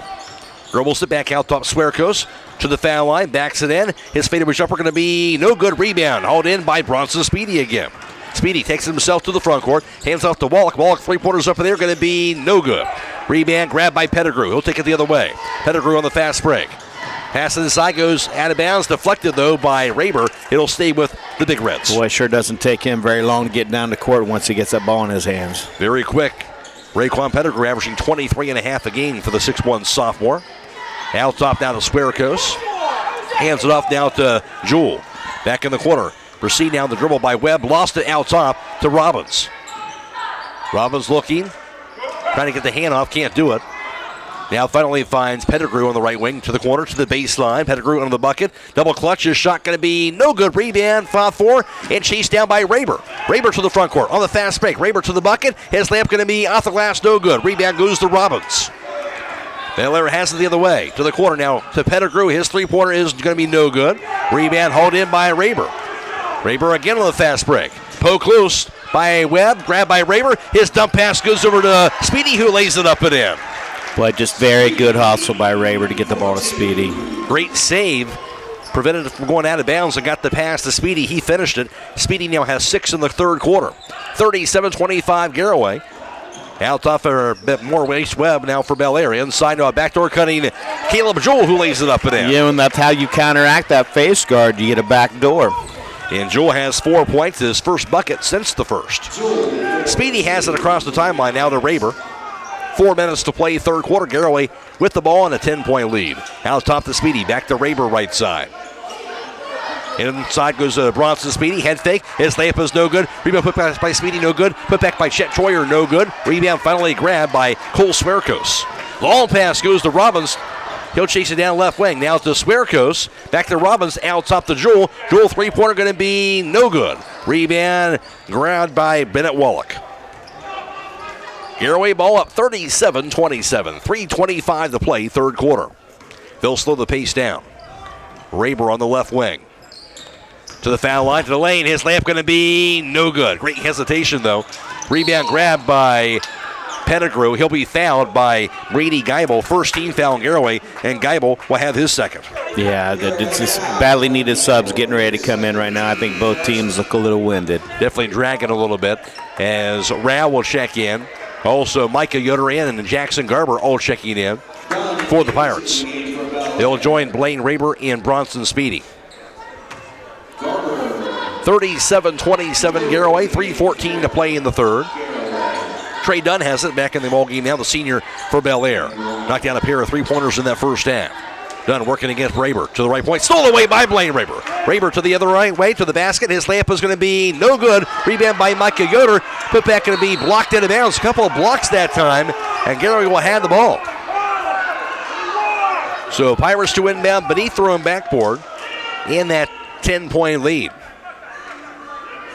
Dribbles it back out top. Swearkos to the foul line. Backs it in. His fadeaway jumper going to be no good. Rebound. Hauled in by Bronson Speedy again. Speedy takes himself to the front court. Hands off to Wallach. Wallach three-pointers up in there. Going to be no good. Rebound grabbed by Pettigrew. He'll take it the other way. Pettigrew on the fast break. Pass inside goes out of bounds. Deflected, though, by Raber. It'll stay with the Big Reds. Boy, it sure doesn't take him very long to get down the court once he gets that ball in his hands. Very quick. Raekwon Pettigrew averaging 23.5 a game for the 6'1 sophomore. Out top now to Squarecos. Hands it off now to Jewell. Back in the corner. Proceed down the dribble by Webb. Lost it out top to Robbins. Robbins looking. Trying to get the handoff. Can't do it. Now finally finds Pettigrew on the right wing to the corner to the baseline. Pettigrew under the bucket. Double clutch. His shot going to be no good. Rebound. Foul 4 and chased down by Raber. Raber to the front court on the fast break. Raber to the bucket. His layup going to be off the glass. No good. Rebound goes to Robbins. Bellaire has it the other way to the corner now to Pettigrew. His three-pointer is going to be no good. Rebound hauled in by Raber. Raber again on the fast break. Poke loose by Webb. Grabbed by Raber. His dump pass goes over to Speedy, who lays it up and in. But just very good hustle by Raber to get the ball to Speedy. Great save. Prevented it from going out of bounds and got the pass to Speedy. He finished it. Speedy now has 6 in the third quarter. 37-25 Garaway. Out top for a bit more waste. Webb now for Bellaire. Inside now, backdoor cutting Caleb Jewell, who lays it up and in. Yeah, and that's how you counteract that face guard. You get a back door. And Jewell has 4 points, his first bucket since the first. Speedy has it across the timeline now to Raber. 4 minutes to play, third quarter. Garaway with the ball and a 10-point lead. Out top to Speedy, back to Raber right side. Inside goes Bronson Speedy, head fake. His layup is no good. Rebound put back by Speedy, no good. Put back by Chet Troyer, no good. Rebound finally grabbed by Cole Swearkos. Long pass goes to Robbins. He'll chase it down left wing. Now to Swearkos. Back to Robbins, out top to Jewell. Jewell three-pointer going to be no good. Rebound grabbed by Bennett Wallach. Garaway ball up 37-27. 3:25 to play, third quarter. They'll slow the pace down. Raber on the left wing. To the foul line, to the lane. His layup going to be no good. Great hesitation, though. Rebound grabbed by Pettigrew. He'll be fouled by Brady Geibel. First team foul in Garaway, and Geibel will have his second. Yeah, it's just badly needed subs getting ready to come in right now. I think both teams look a little winded. Definitely dragging a little bit as Rao will check in. Also, Micah Yoder and Jackson Garber all checking in for the Pirates. They'll join Blaine Raber and Bronson Speedy. 37-27 Garaway, 3:14 to play in the third. Trey Dunn has it back in the ball game now, the senior for Bellaire. Knocked down a pair of three-pointers in that first half. Dunn working against Raber to the right point. Stolen away by Blaine Raber. Raber to the other right way to the basket. His layup is going to be no good. Rebound by Micah Yoder. Put back going to be blocked out of bounds. A couple of blocks that time, and Garaway will have the ball. So Pirates to inbound beneath their own backboard in that 10-point lead.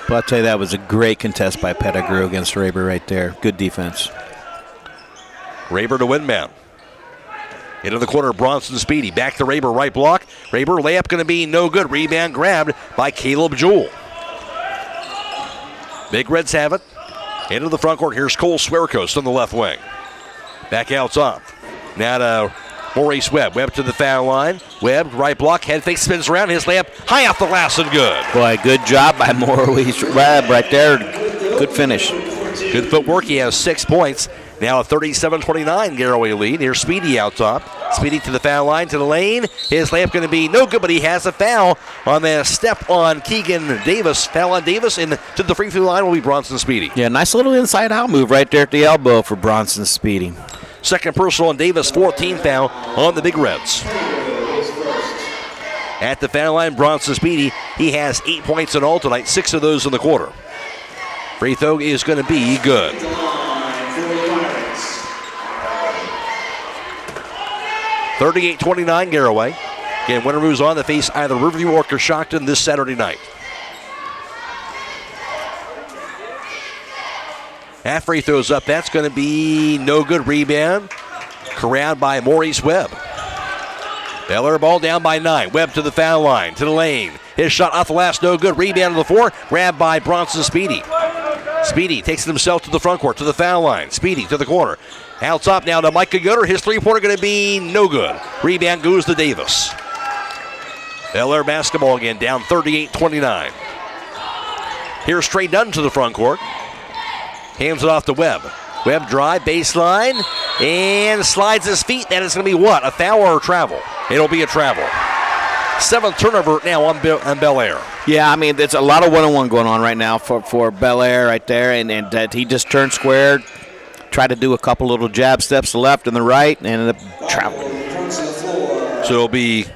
But I'll tell you, that was a great contest by Pettigrew against Raber right there. Good defense. Raber to inbound. Into the corner, Bronson Speedy. Back to Raber, right block. Raber, layup going to be no good. Rebound grabbed by Caleb Jewell. Big Reds have it. Into the front court. Here's Cole Swearcoast on the left wing. Back out top. Now to Maurice Webb. Webb to the foul line. Webb, right block, head fake, spins around. His layup high off the glass and good. Boy, good job by Maurice Webb right there. Good finish. Good footwork. He has 6 points. Now a 37-29 Garaway lead. Here's Speedy out top. Speedy to the foul line, to the lane. His layup going to be no good, but he has a foul on the step on Keegan Davis. Foul on Davis, and to the free throw line will be Bronson Speedy. Yeah, nice little inside-out move right there at the elbow for Bronson Speedy. Second personal on Davis, 14th foul on the Big Reds. At the foul line, Bronson Speedy, he has 8 points in all tonight, 6 of those in the quarter. Free throw is going to be good. 38-29 Garaway. Again, winner moves on to face either Riverview or Coshocton this Saturday night. Half free throws up. That's going to be no good. Rebound. Corralled by Maurice Webb. Bellaire ball down by 9. Webb to the foul line, to the lane. His shot off the last, no good. Rebound to the floor. Grabbed by Bronson Speedy. Speedy takes it himself to the front court, to the foul line. Speedy to the corner. Out top now to Micah Yoder. His three-pointer going to be no good. Rebound goes to Davis. Bellaire basketball again, down 38-29. Here's Trey Dunn to the front court. Hands it off to Webb. Webb drive, baseline, and slides his feet. That is going to be what? A foul or a travel? It'll be a travel. 7th turnover now on Bellaire. Yeah, I mean, there's a lot of one-on-one going on right now for Bellaire right there, and he just turned square, tried to do a couple little jab steps to the left and the right, and ended up traveling. So it'll be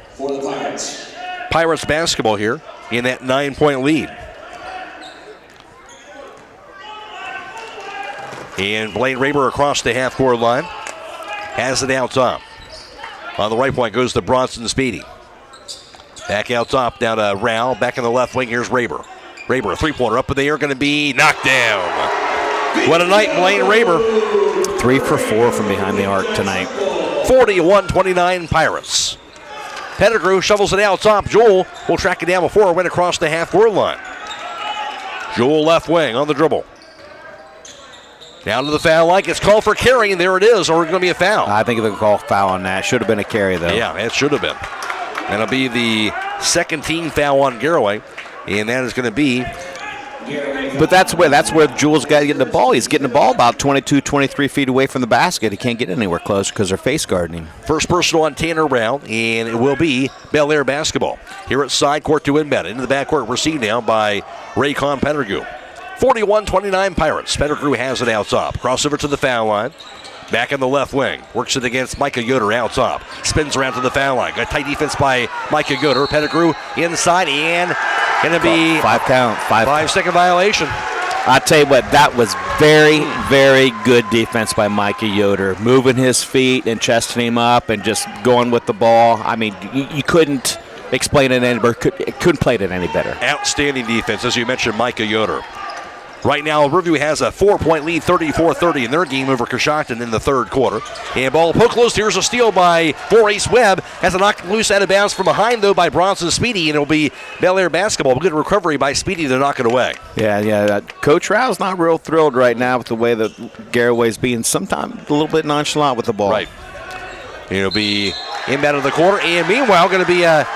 Pirates basketball here in that 9-point lead. And Blaine Raber across the half-court line. Has it out top. On the right point goes to Bronson Speedy. Back out top, down to Rao. Back in the left wing, here's Raber. Raber, a three-pointer up in the air, going to be knocked down. What a night, Blaine Raber. 3 for 4 from behind the arc tonight. 41-29 Pirates. Pettigrew shovels it out top. Joel will track it down before it went across the half-court line. Joel left wing on the dribble. Down to the foul line. Gets called for carrying. There it is, or it's going to be a foul. I think they'll call foul on that. Should have been a carry, though. Yeah, it should have been. And it'll be the second team foul on Garaway, and that is going to be. But that's where Jules got to get the ball. He's getting the ball about 22, 23 feet away from the basket. He can't get anywhere close because they're face guarding him. First personal on Tanner Brown, and it will be Bellaire basketball. Here at side court to inbound. Into the backcourt, received now by Raycon Pettigrew. 41-29 Pirates. Pettigrew has it out top. Crossover to the foul line. Back in the left wing. Works it against Micah Yoder out top. Spins around to the foul line. Got tight defense by Micah Yoder. Pettigrew inside and going to be 5 count. 5-second violation. I tell you what, that was very, very good defense by Micah Yoder. Moving his feet and chesting him up and just going with the ball. I mean, you couldn't explain it any better. Couldn't play it any better. Outstanding defense, as you mentioned, Micah Yoder. Right now, Riverview has a 4-point lead, 34-30 in their game over Coshocton in the third quarter. And ball poke close. Here's a steal by Maurice Webb. Has a knocked loose out of bounds from behind, though, by Bronson Speedy, and it'll be Bellaire basketball. Good recovery by Speedy to knock it away. Yeah. Coach Rao's not real thrilled right now with the way that Garaway's being sometimes a little bit nonchalant with the ball. Right. It'll be Inbound of the corner, and meanwhile, going to be a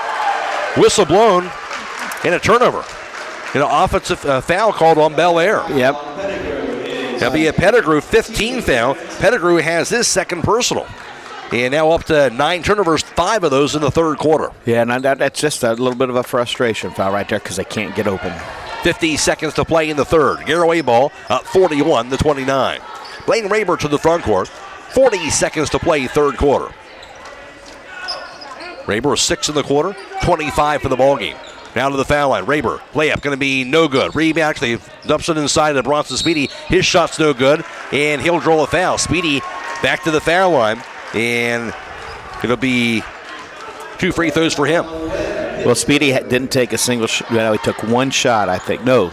whistle blown and a turnover. Offensive foul called on Bellaire. Yep. That'll be a Pettigrew 15 foul. Pettigrew has his second personal. And now up to 9 turnovers, 5 of those in the third quarter. Yeah, and that's just a little bit of a frustration foul right there because they can't get open. 50 seconds to play in the third. Garaway ball up 41-29. Blaine Raber to the front court. 40 seconds to play third quarter. Raber 6 in the quarter, 25 for the ball game. Now to the foul line. Raber, layup going to be no good. Rebound actually dumps it inside to Bronson Speedy. His shot's no good, and he'll draw a foul. Speedy back to the foul line, and it'll be 2 free throws for him. Well, Speedy didn't take a single shot. He took 1 shot, I think. No,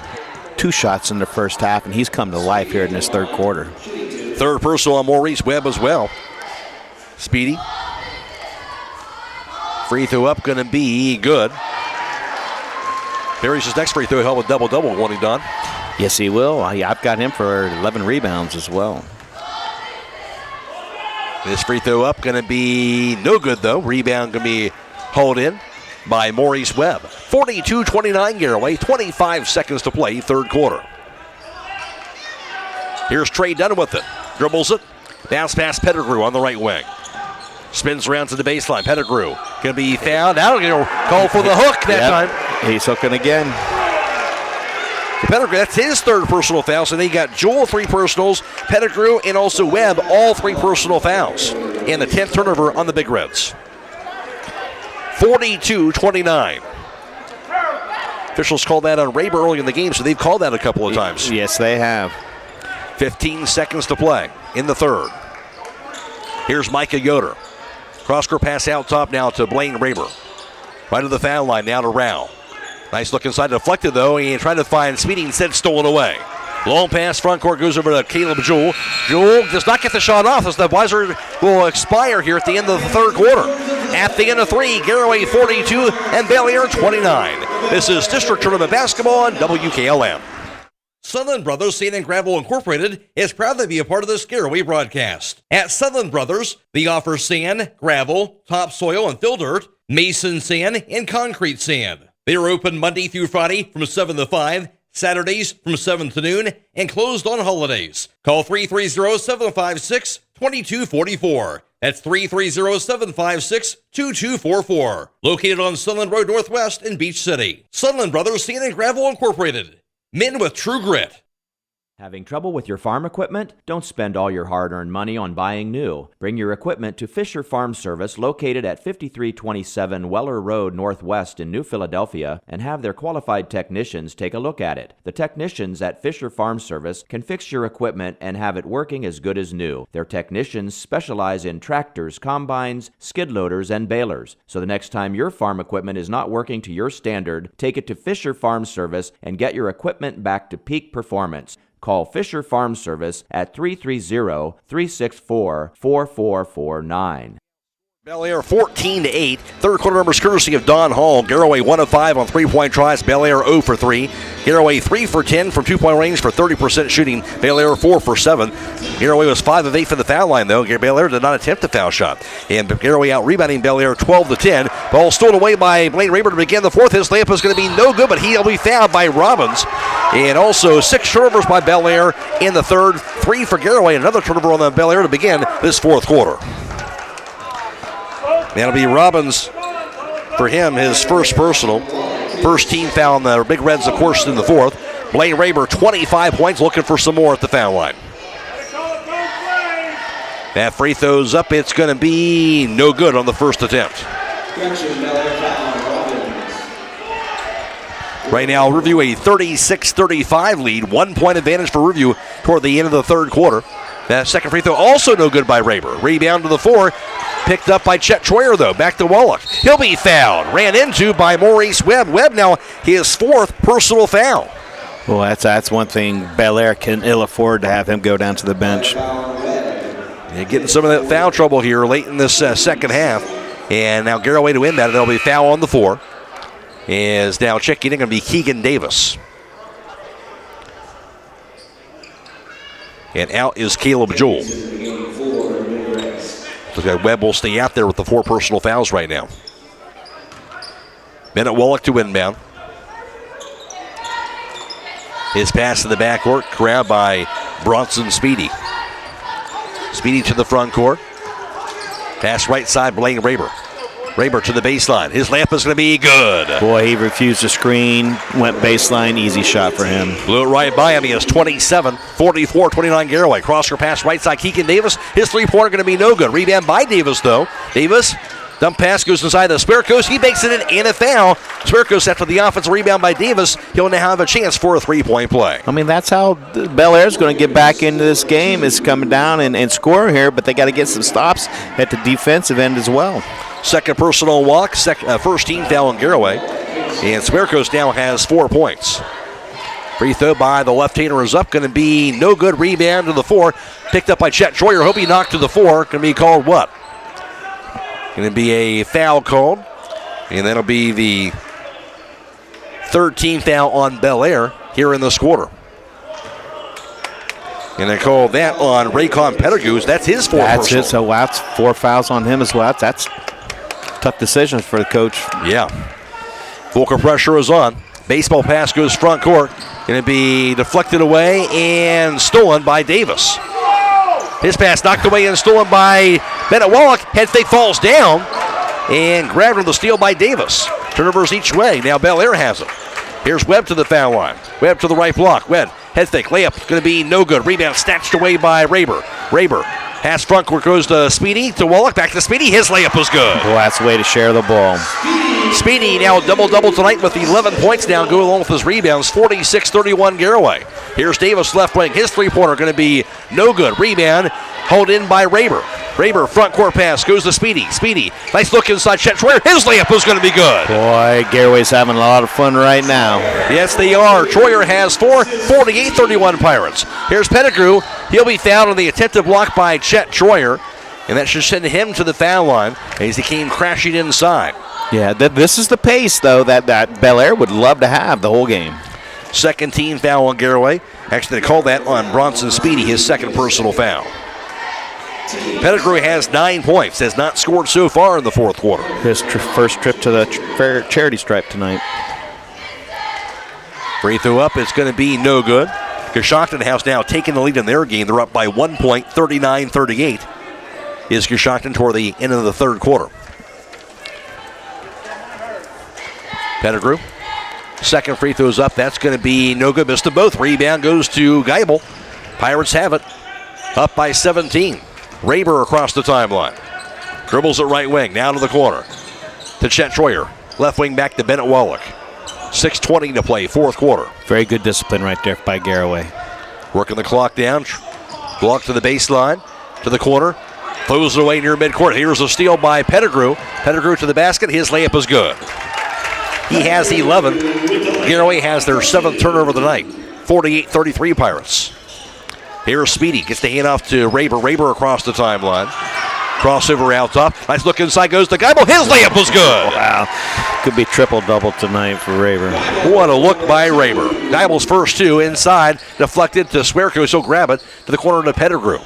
2 shots in the first half, and he's come to life here in this third quarter. Third personal on Maurice Webb as well. Speedy. Free throw up, going to be good. Barry's his next free throw. He'll have a double-double when he's done. Yes, he will. I've got him for 11 rebounds as well. This free throw up going to be no good, though. Rebound going to be hauled in by Maurice Webb. 42-29 Garaway. 25 seconds to play, third quarter. Here's Trey Dunn with it. Dribbles it. Bounce past Pettigrew on the right wing. Spins around to the baseline. Pettigrew going to be fouled. Now going to call for the hook that time. He's hooking again. Pettigrew, that's his third personal foul. So they got Joel 3 personals, Pettigrew, and also Webb, all 3 personal fouls. And the 10th turnover on the Big Reds. 42-29. Officials called that on Raber early in the game, so they've called that a couple of times. Yes, they have. 15 seconds to play in the third. Here's Micah Yoder. Cross-court pass out top now to Blaine Raber. Right to the foul line, now to Rao. Nice look inside, deflected though, and trying to find Speedy, instead stolen away. Long pass, front court goes over to Caleb Jewell. Jewell does not get the shot off as the buzzer will expire here at the end of the third quarter. At the end of 3, Garaway 42 and Bellaire 29. This is District Tournament Basketball on WKLM. Sutherland Brothers Sand and Gravel Incorporated is proud to be a part of this Garaway broadcast. At Sutherland Brothers, they offer sand, gravel, topsoil, and fill dirt, mason sand, and concrete sand. They are open Monday through Friday from 7 to 5, Saturdays from 7 to noon, and closed on holidays. Call 330-756-2244. That's 330-756-2244. Located on Sutherland Road Northwest in Beach City. Sutherland Brothers Sand and Gravel Incorporated. Men with true grit. Having trouble with your farm equipment? Don't spend all your hard-earned money on buying new. Bring your equipment to Fisher Farm Service, located at 5327 Weller Road Northwest in New Philadelphia, and have their qualified technicians take a look at it. The technicians at Fisher Farm Service can fix your equipment and have it working as good as new. Their technicians specialize in tractors, combines, skid loaders, and balers. So the next time your farm equipment is not working to your standard, take it to Fisher Farm Service and get your equipment back to peak performance. Call Fisher Farm Service at 330-364-4449. Bellaire 14-8. Third quarter numbers courtesy of Don Hall. Garaway 1 of 5 on 3-point tries. Bellaire 0 for 3. Garaway 3 for 10 from 2-point range for 30% shooting. Bellaire 4 for 7. Garaway was 5 of 8 for the foul line though. Bellaire did not attempt the foul shot. And Garaway out rebounding Bellaire 12-10. Ball stolen away by Blaine Raber to begin the fourth. His layup is going to be no good, but he'll be fouled by Robbins. And also 6 turnovers by Bellaire in the third. 3 for Garaway. Another turnover on the Bellaire to begin this fourth quarter. That'll be Robbins for him, his first personal. First team foul on the Big Reds, of course, in the fourth. Blaine Raber, 25 points, looking for some more at the foul line. That free throw's up. It's going to be no good on the first attempt. Right now, Riverview a 36-35 lead. 1 point advantage for Riverview toward the end of the third quarter. That second free throw also no good by Raber. Rebound to the 4. Picked up by Chet Troyer, though. Back to Wallach. He'll be fouled. Ran into by Maurice Webb. Webb now his 4th personal foul. Well, that's one thing Bellaire can ill afford to have him go down to the bench. Yeah, getting some of that foul trouble here late in this second half. And now Garaway to win that. There'll be foul on the 4. Is now checking in going to be Keegan Davis. And out is Caleb Jewell. Looks like Webb will stay out there with the 4 personal fouls right now. Bennett Wallach to inbound. His pass to the backcourt, grabbed by Bronson Speedy. Speedy to the front court. Pass right side, Blaine Raber. Raber to the baseline. His layup is going to be good. Boy, he refused to screen. Went baseline. Easy shot for him. Blew it right by him. He has 27, 44, 29 Garaway. Crosser pass right side. Keegan Davis. His three-pointer going to be no good. Rebound by Davis, though. Davis, dump pass goes inside the Spirkos. He makes it in and a foul. Spirkos after the offensive rebound by Davis. He'll now have a chance for a three-point play. I mean, that's how Bellaire's going to get back into this game, is coming down and scoring here, but they got to get some stops at the defensive end as well. Second personal walk, first team foul on Garaway. And Spirkos now has 4 points. Free throw by the left-hander is up. Going to be no good. Rebound to the 4. Picked up by Chet Troyer. Hope he knocked to the 4. Going to be called what? Going to be a foul called. And that'll be the third team foul on Bellaire here in this quarter. And they call that on Raycon Pettigrew. That's his 4 That's personal. it. So that's 4 fouls on him as well. That's tough decisions for the coach. Yeah. Volker pressure is on. Baseball pass goes front court. Going to be deflected away and stolen by Davis. His pass knocked away and stolen by Bennett Wallach. Head fake falls down and grabbed on the steal by Davis. Turnovers each way. Now Bellaire has it. Here's Webb to the foul line. Webb to the right block. Webb, head fake, layup, going to be no good. Rebound snatched away by Raber. Raber, pass front court goes to Speedy, to Wallach, back to Speedy. His layup was good. Well, that's the way to share the ball. Speedy now double-double tonight with 11 points now, go along with his rebounds, 46-31 Garaway. Here's Davis left wing. His three-pointer going to be no good. Rebound held in by Raber. Raber, front court pass, goes to Speedy. Speedy, nice look inside Chet Troyer. His layup was going to be good. Boy, Garaway's having a lot of fun right now. Yes, they are. Troyer has 4, 48-31 Pirates. Here's Pettigrew. He'll be fouled on the attempted block by Chet Troyer, and that should send him to the foul line as he came crashing inside. Yeah, this is the pace, though, that Bellaire would love to have the whole game. Second team foul on Garaway. Actually, they call that on Bronson Speedy, his second personal foul. Pettigrew has 9 points, has not scored so far in the fourth quarter. His first trip to the charity stripe tonight. Free throw up, it's going to be no good. Coshocton House now taking the lead in their game. They're up by 1 point, 39-38. Is Coshocton toward the end of the third quarter. Pettigrew, second free throw's up. That's going to be no good. Missed them both. Rebound goes to Geibel. Pirates have it. Up by 17. Raber across the timeline. Dribbles it right wing. Now to the corner. To Chet Troyer. Left wing back to Bennett Wallach. 6:20 to play, fourth quarter. Very good discipline right there by Garaway. Working the clock down. Block to the baseline. To the corner. Throws it away near midcourt. Here's a steal by Pettigrew. Pettigrew to the basket. His layup is good. He has 11. Garaway has their 7th turnover of the night. 48-33 Pirates. Here's Speedy. Gets the handoff to Raber. Raber across the timeline. Crossover out top. Nice look inside. Goes to Geibel. His layup was good. Wow. Could be triple-double tonight for Raber. What a look by Raber. Geibel's first 2 inside. Deflected to Swerko. He'll grab it to the corner to Pettigrew.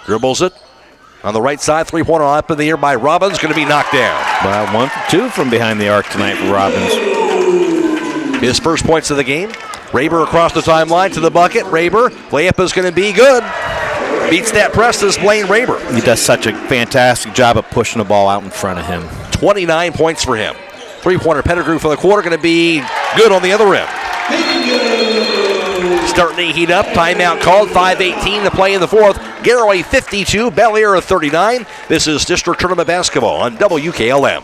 Dribbles it. On the right side, three-pointer up in the air by Robbins. Going to be knocked down. Wow, 1 for 2 from behind the arc tonight for Robbins. His first points of the game. Raber across the timeline to the bucket. Raber, layup is going to be good. Beats that press is Blaine Raber. He does such a fantastic job of pushing the ball out in front of him. 29 points for him. Three-pointer Pettigrew for the quarter. Going to be good on the other end. Starting to heat up. Timeout called. 5:18 to play in the fourth. Garaway 52, Bellaire 39. This is District Tournament Basketball on WKLM.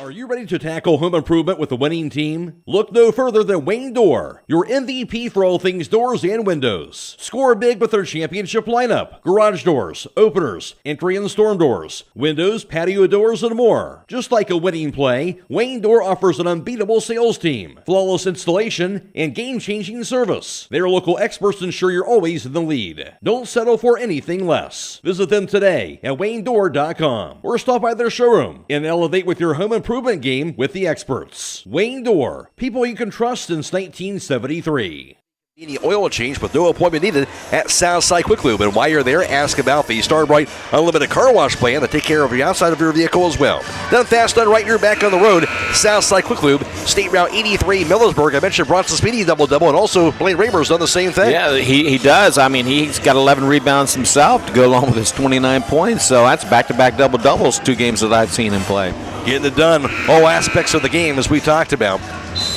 Are you ready to tackle home improvement with a winning team? Look no further than Wayne Door, your MVP for all things doors and windows. Score big with their championship lineup. Garage doors, openers, entry and storm doors, windows, patio doors, and more. Just like a winning play, Wayne Door offers an unbeatable sales team, flawless installation, and game-changing service. Their local experts ensure you're always in the lead. Don't settle for anything less. Visit them today at waynedoor.com or stop by their showroom and elevate with your home improvement game with the experts. Wayne Door, people you can trust since 1973. Any oil change with no appointment needed at Southside Quick Lube. And while you're there, ask about the Starbright Unlimited Car Wash plan to take care of the outside of your vehicle as well. Done fast, done right, you're back on the road. Southside Quick Lube, State Route 83, Millersburg. I mentioned Bronson Speedy double-double, and also Blaine Raymer's done the same thing. Yeah, he does. I mean, he's got 11 rebounds himself to go along with his 29 points, so that's back-to-back double-doubles, 2 games that I've seen him play. Getting it done, all aspects of the game as we talked about.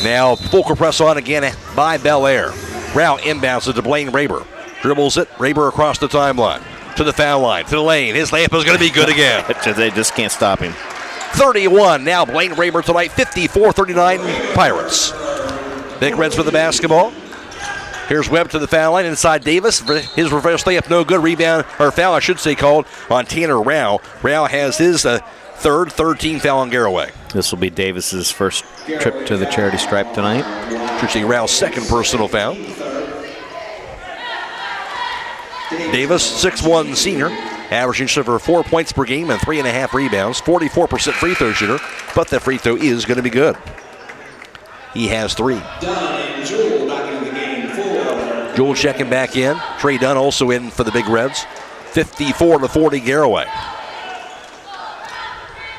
Now, full press on again by Bellaire. Rao inbounds it to Blaine Raymer. Dribbles it. Raymer across the timeline. To the foul line. To the lane. His layup is going to be good again. They just can't stop him. 31. Now Blaine Raymer tonight. 54-39 Pirates. Big Reds with the basketball. Here's Webb to the foul line. Inside Davis. His reverse layup no good. Rebound, or foul I should say, called on Tanner Rao. Rao has his third team foul on Garaway. This will be Davis's first trip to the charity stripe tonight. Should see Rao's second personal foul. Davis, 6'1" senior, averaging just over 4 points per game and 3.5 rebounds, 44% free throw shooter, but the free throw is going to be good. He has 3. Jewell checking back in. Trey Dunn also in for the Big Reds. 54-40 Garaway.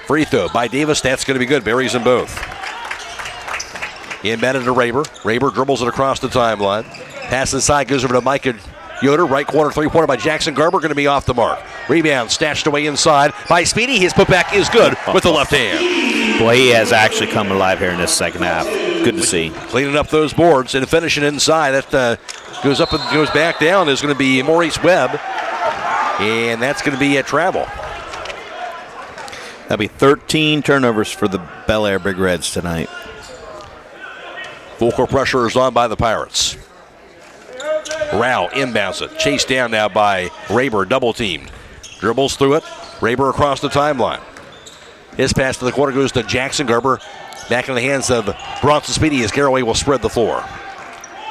Free throw by Davis. That's going to be good. Buries them both. Inbounded to Raymer. Raymer dribbles it across the timeline. Pass inside, goes over to Micah Yoder. Right corner, three-pointer by Jackson Garber. Going to be off the mark. Rebound snatched away inside by Speedy. His putback is good with the left hand. Boy, he has actually come alive here in this second half. Good to see. Cleaning up those boards and finishing inside. That goes up and goes back down. There's going to be Maurice Webb. And that's going to be a travel. That'll be 13 turnovers for the Bellaire Big Reds tonight. Full court pressure is on by the Pirates. Rao inbounds it. Chased down now by Raymer, double teamed. Dribbles through it. Raymer across the timeline. His pass to the corner goes to Jackson Garber. Back in the hands of Bronson Speedy as Garaway will spread the floor.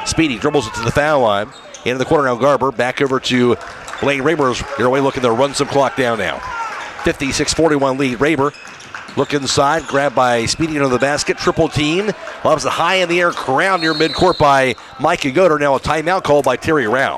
Speedy dribbles it to the foul line. Into the corner now Garber. Back over to Blaine Raymer. Garaway looking to run some clock down now. 56-41 lead. Raymer look inside, grabbed by Speedy into the basket, triple team. Lobs it high in the air, crowned near midcourt by Micah Yoder. Now a timeout called by Terry Rao.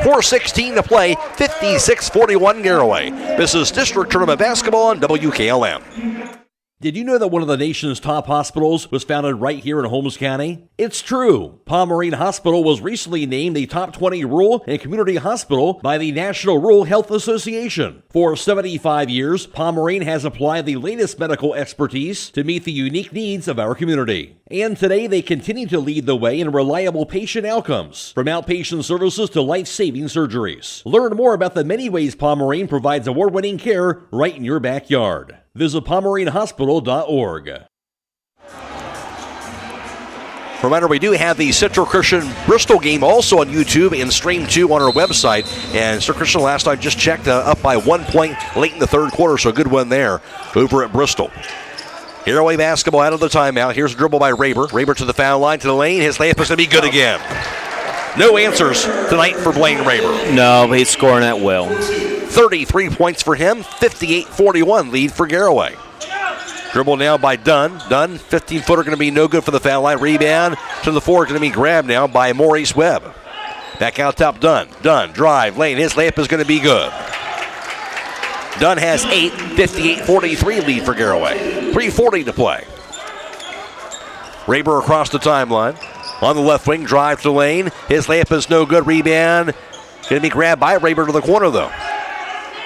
4:16 to play, 56-41 Garaway. This is District Tournament Basketball on WKLM. Did you know that one of the nation's top hospitals was founded right here in Holmes County? It's true. Pomerene Hospital was recently named the top 20 rural and community hospital by the National Rural Health Association. For 75 years, Pomerene has applied the latest medical expertise to meet the unique needs of our community. And today they continue to lead the way in reliable patient outcomes, from outpatient services to life-saving surgeries. Learn more about the many ways Pomerene provides award-winning care right in your backyard. Visit PomereneHospital.org. Reminder, we do have the Central Christian Bristol game also on YouTube and Stream 2 on our website. And Central Christian last night just checked up by 1 point late in the third quarter, so a good one there over at Bristol. Garaway basketball out of the timeout. Here's a dribble by Raymer. Raymer to the foul line, to the lane. His layup is going to be good again. No answers tonight for Blaine Raymer. No, he's scoring at will. 33 points for him, 58-41 lead for Garaway. Dribble now by Dunn. Dunn, 15-footer going to be no good for the foul line. Rebound to the floor, going to be grabbed now by Maurice Webb. Back out top, Dunn. Dunn, drive, lane. His layup is going to be good. Dunn has 8, 58-43 lead for Garaway. 3:40 to play. Raymer across the timeline. On the left wing, drive to the lane. His layup is no good. Rebound. Going to be grabbed by Raymer to the corner, though.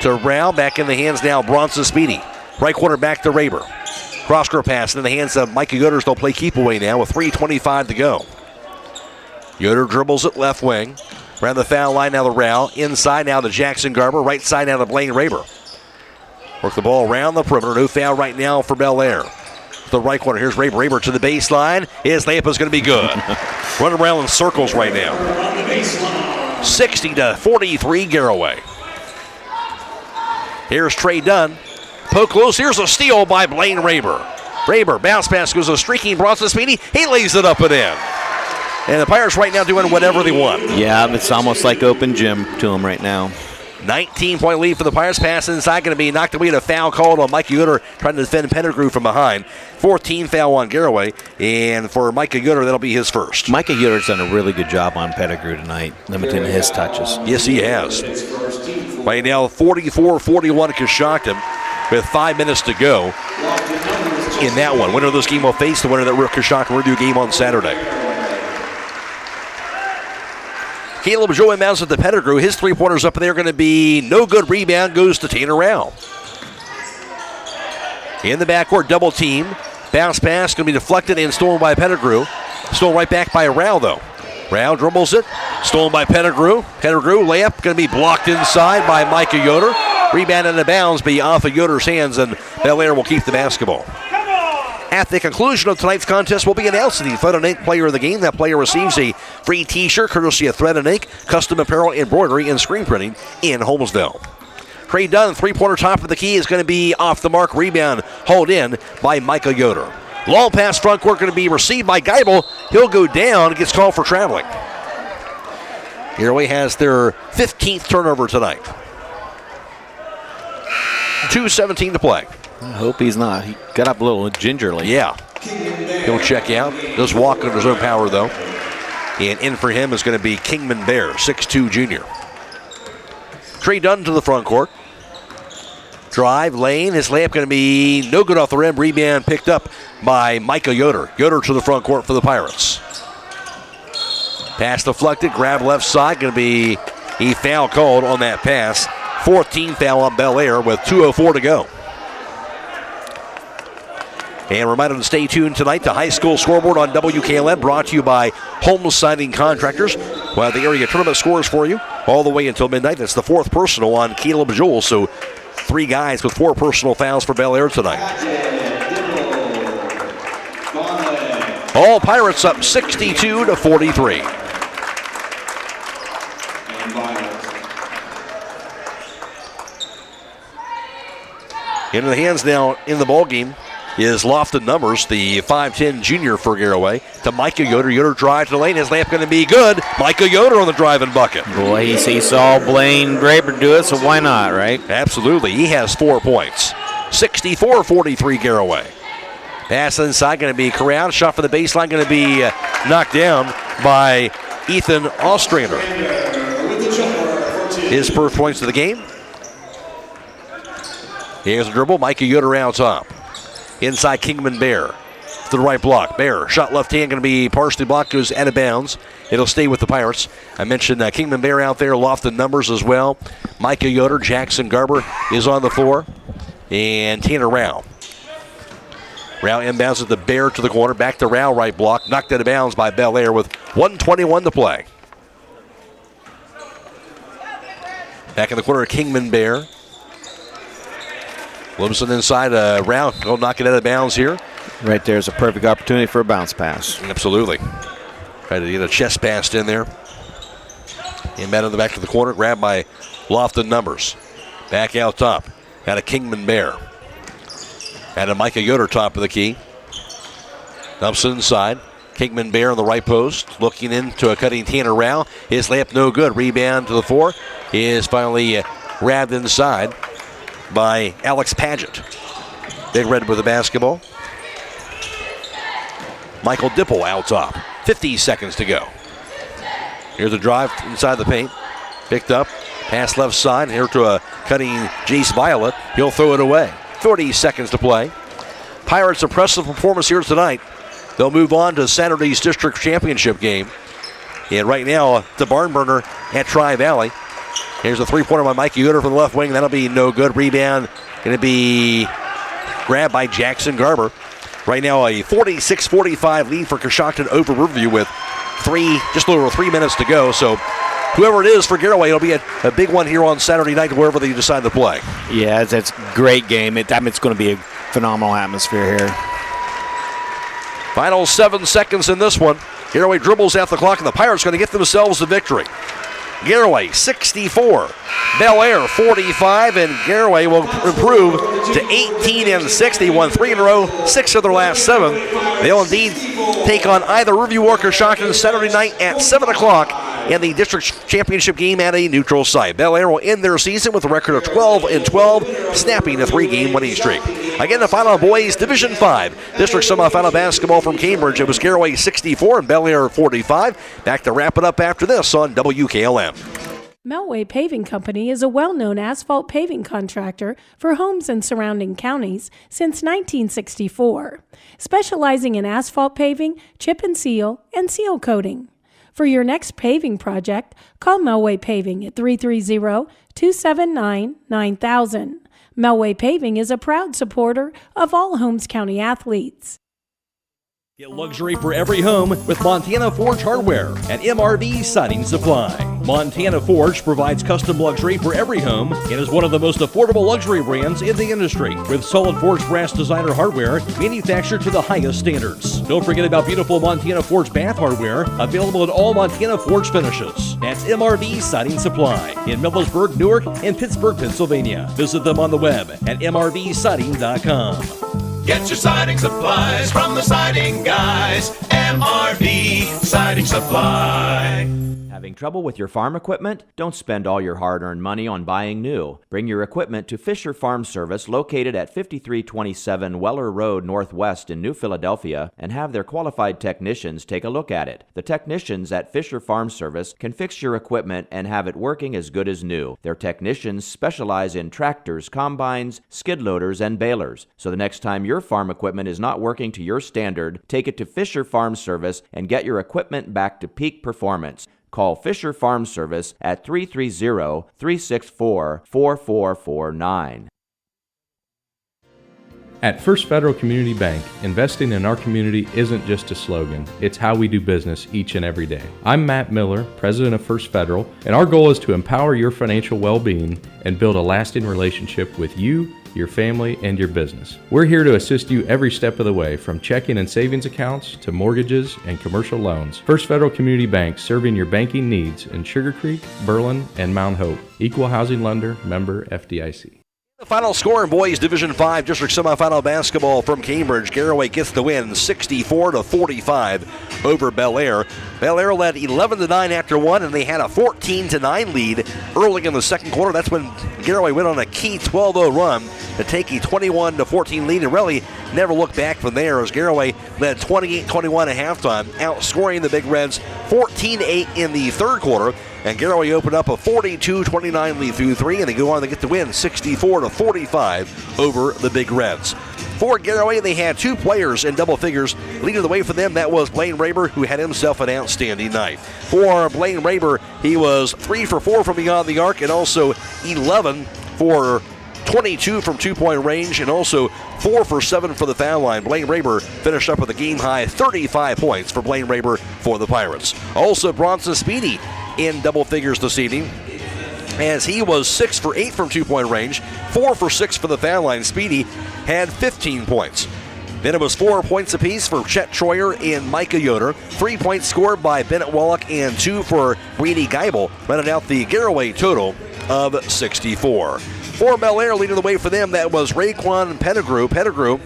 To Rao, back in the hands now, Bronson Speedy. Right corner back to Raymer. Cross-court pass in the hands of Micah Yoder. They'll play keep away now with 3:25 to go. Yoder dribbles it left wing. Around the foul line now to Rao. Inside now to Jackson Garber. Right side now to Blaine Raymer. Work the ball around the perimeter. No foul right now for Bellaire. The right corner. Here's Raymer. Raymer to the baseline. His layup is going to be good. Running around in circles right now. 60-43 Garaway. Here's Trey Dunn. Poke loose. Here's a steal by Blaine Raymer. Raymer, bounce pass goes to streaking Bronson Speedy. He lays it up and in. And the Pirates right now doing whatever they want. Yeah, it's almost like open gym to them right now. 19-point lead for the Pirates. Pass inside, going to be knocked away, and a foul called on Micah Yoder trying to defend Pettigrew from behind. 14th foul on Garaway, and for Micah Yoder, that'll be his first. Micah Yoder's done a really good job on Pettigrew tonight, limiting his touches. Yes, he has. Right now, 44-41 Coshocton with 5 minutes to go in that one. Winner of this game will face the winner of that Coshocton Riverview game on Saturday. Caleb Joe inbounds at the Pettigrew. His three-pointers up there going to be no good. Rebound goes to Tanner Rao. In the backcourt, double team. Bounce pass going to be deflected and stolen by Pettigrew. Stolen right back by Rao, though. Rao dribbles it. Stolen by Pettigrew. Pettigrew layup going to be blocked inside by Micah Yoder. Rebound into bounds, be off of Yoder's hands, and Bellaire will keep the basketball. At the conclusion of tonight's contest, we'll be announcing the Thread and Ink player of the game. That player receives a free t-shirt courtesy of Thread and Ink, custom apparel, embroidery, and screen printing in Holmesville. Trey Dunn, three-pointer top of the key, is going to be off the mark. Rebound hauled in by Micah Yoder. Long pass front court going to be received by Geibel. He'll go down, gets called for traveling. Garaway has their 15th turnover tonight. 2:17 to play. I hope he's not. He got up a little gingerly. Yeah. He'll check out. Does walk under his own power, though. And in for him is going to be Kingman Bear, 6'2 junior. Trey Dunn to the front court. Drive, lane. His layup going to be no good off the rim. Rebound picked up by Micah Yoder. Yoder to the front court for the Pirates. Pass deflected. Grab left side. Going to be a foul called on that pass. 14th foul on Bellaire with 2:04 to go. And reminder to stay tuned tonight. The high school scoreboard on WKLM brought to you by Holmes Siding Contractors. We'll have the area tournament scores for you all the way until midnight. That's the fourth personal on Caleb Joel. So 3 guys with 4 personal fouls for Bellaire tonight. All Pirates up 62-43. Into the hands now in the ball game is Lofton Numbers, the 5'10 junior for Garaway, to Micah Yoder. Yoder drive to the lane. His layup going to be good. Micah Yoder on the drive and bucket. Boy, he saw Blaine Graber do it, so why not, right? Absolutely. He has 4 points. 64-43 Garaway. Pass inside going to be corralled. Shot for the baseline going to be knocked down by Ethan Ostrander. His first points of the game. Here's a dribble. Micah Yoder out top. Inside Kingman Bear to the right block. Bear, shot left hand, going to be partially blocked, goes out of bounds. It'll stay with the Pirates. I mentioned Kingman Bear out there, Lofton Numbers as well. Micah Yoder, Jackson Garber is on the floor. And Tanner Rao. Rao inbounds at the Bear to the corner. Back to Rao, right block. Knocked out of bounds by Bellaire with 1:21 to play. Back in the corner, Kingman Bear. Williamson inside, Rao. He'll knock it out of bounds here. Right there's a perfect opportunity for a bounce pass. Absolutely. Try to get a chest pass in there. Inbound in the back of the corner, grabbed by Lofton Numbers. Back out top. Got a Kingman Bear. And a Micah Yoder top of the key. Dumps inside. Kingman Bear on the right post. Looking into a cutting Tanner Rao. His layup no good. Rebound to the floor. Is finally grabbed inside by Alex Paget. Big Red with the basketball. Michael Dipple out top. 50 seconds to go. Here's a drive inside the paint. Picked up. Pass left side. Here to a cutting Jace Violet. He'll throw it away. 30 seconds to play. Pirates' impressive performance here tonight. They'll move on to Saturday's district championship game. And right now, the barn burner at Tri-Valley. Here's a three-pointer by Mike Yoder from the left wing. That'll be no good. Rebound going to be grabbed by Jackson Garber. Right now, a 46-45 lead for Coshocton over Riverview with just a little over 3 minutes to go. So whoever it is for Garaway, it'll be a big one here on Saturday night wherever they decide to play. Yeah, it's a great game. It's going to be a phenomenal atmosphere here. Final 7 seconds in this one. Garaway dribbles out the clock, and the Pirates going to get themselves the victory. Garaway 64, Bellaire 45, and Garaway will improve to 18-6. They won 3 in a row, 6 of their last 7. They'll indeed take on either Riverview or Coshocton Saturday night at 7 o'clock in the district championship game at a neutral site. Bellaire will end their season with a record of 12-12, snapping a 3-game winning streak. Again, the final boys Division 5 district semifinal basketball from Cambridge. It was Garaway 64 and Bellaire 45. Back to wrap it up after this on WKLM. Melway Paving Company is a well-known asphalt paving contractor for homes in surrounding counties since 1964, specializing in asphalt paving, chip and seal coating. For your next paving project, call Melway Paving at 330-279-9000. Melway Paving is a proud supporter of all Holmes County athletes. Get luxury for every home with Montana Forge Hardware at MRV Siding Supply. Montana Forge provides custom luxury for every home and is one of the most affordable luxury brands in the industry, with solid forged brass designer hardware manufactured to the highest standards. Don't forget about beautiful Montana Forge bath hardware available in all Montana Forge finishes. That's MRV Siding Supply in Millersburg, Newark, and Pittsburgh, Pennsylvania. Visit them on the web at mrvsiding.com. Get your siding supplies from the siding guys. MRV Siding Supply. Having trouble with your farm equipment? Don't spend all your hard-earned money on buying new. Bring your equipment to Fisher Farm Service, located at 5327 Weller Road Northwest in New Philadelphia, and have their qualified technicians take a look at it. The technicians at Fisher Farm Service can fix your equipment and have it working as good as new. Their technicians specialize in tractors, combines, skid loaders, and balers. So the next time your farm equipment is not working to your standard, take it to Fisher Farm Service and get your equipment back to peak performance. Call Fisher Farm Service at 330-364-4449. At First Federal Community Bank, investing in our community isn't just a slogan, it's how we do business each and every day. I'm Matt Miller, president of First Federal, and our goal is to empower your financial well-being and build a lasting relationship with you, your family, and your business. We're here to assist you every step of the way, from checking and savings accounts to mortgages and commercial loans. First Federal Community Bank, serving your banking needs in Sugar Creek, Berlin, and Mount Hope. Equal housing lender, member FDIC. The final score in boys Division 5 district semifinal basketball from Cambridge. Garaway gets the win 64-45 over Bellaire. Bellaire led 11-9 after one, and they had a 14-9 lead early in the second quarter. That's when Garaway went on a key 12-0 run to take a 21-14 lead and really never looked back from there, as Garaway led 28-21 at halftime, outscoring the Big Reds 14-8 in the third quarter. And Garaway opened up a 42-29 lead through three, and they go on to get the win 64-45 over the Big Reds. For Garaway, they had two players in double figures. Leading the way for them, that was Blaine Raber, who had himself an outstanding night. For Blaine Raber, he was 3 for 4 from beyond the arc, and also 11 for 22 from two-point range, and also 4 for 7 for the foul line. Blaine Raber finished up with a game-high 35 points for Blaine Raber for the Pirates. Also, Bronson Speedy in double figures this evening, as he was 6 for 8 from two-point range, 4 for 6 for the foul line. Speedy had 15 points. Then it was 4 points apiece for Chet Troyer and Micah Yoder. 3 points scored by Bennett Wallach and 2 for Brady Geibel, running out the Garaway total of 64. For Bellaire, leading the way for them, that was Raekwon Pettigrew. Pettigrew,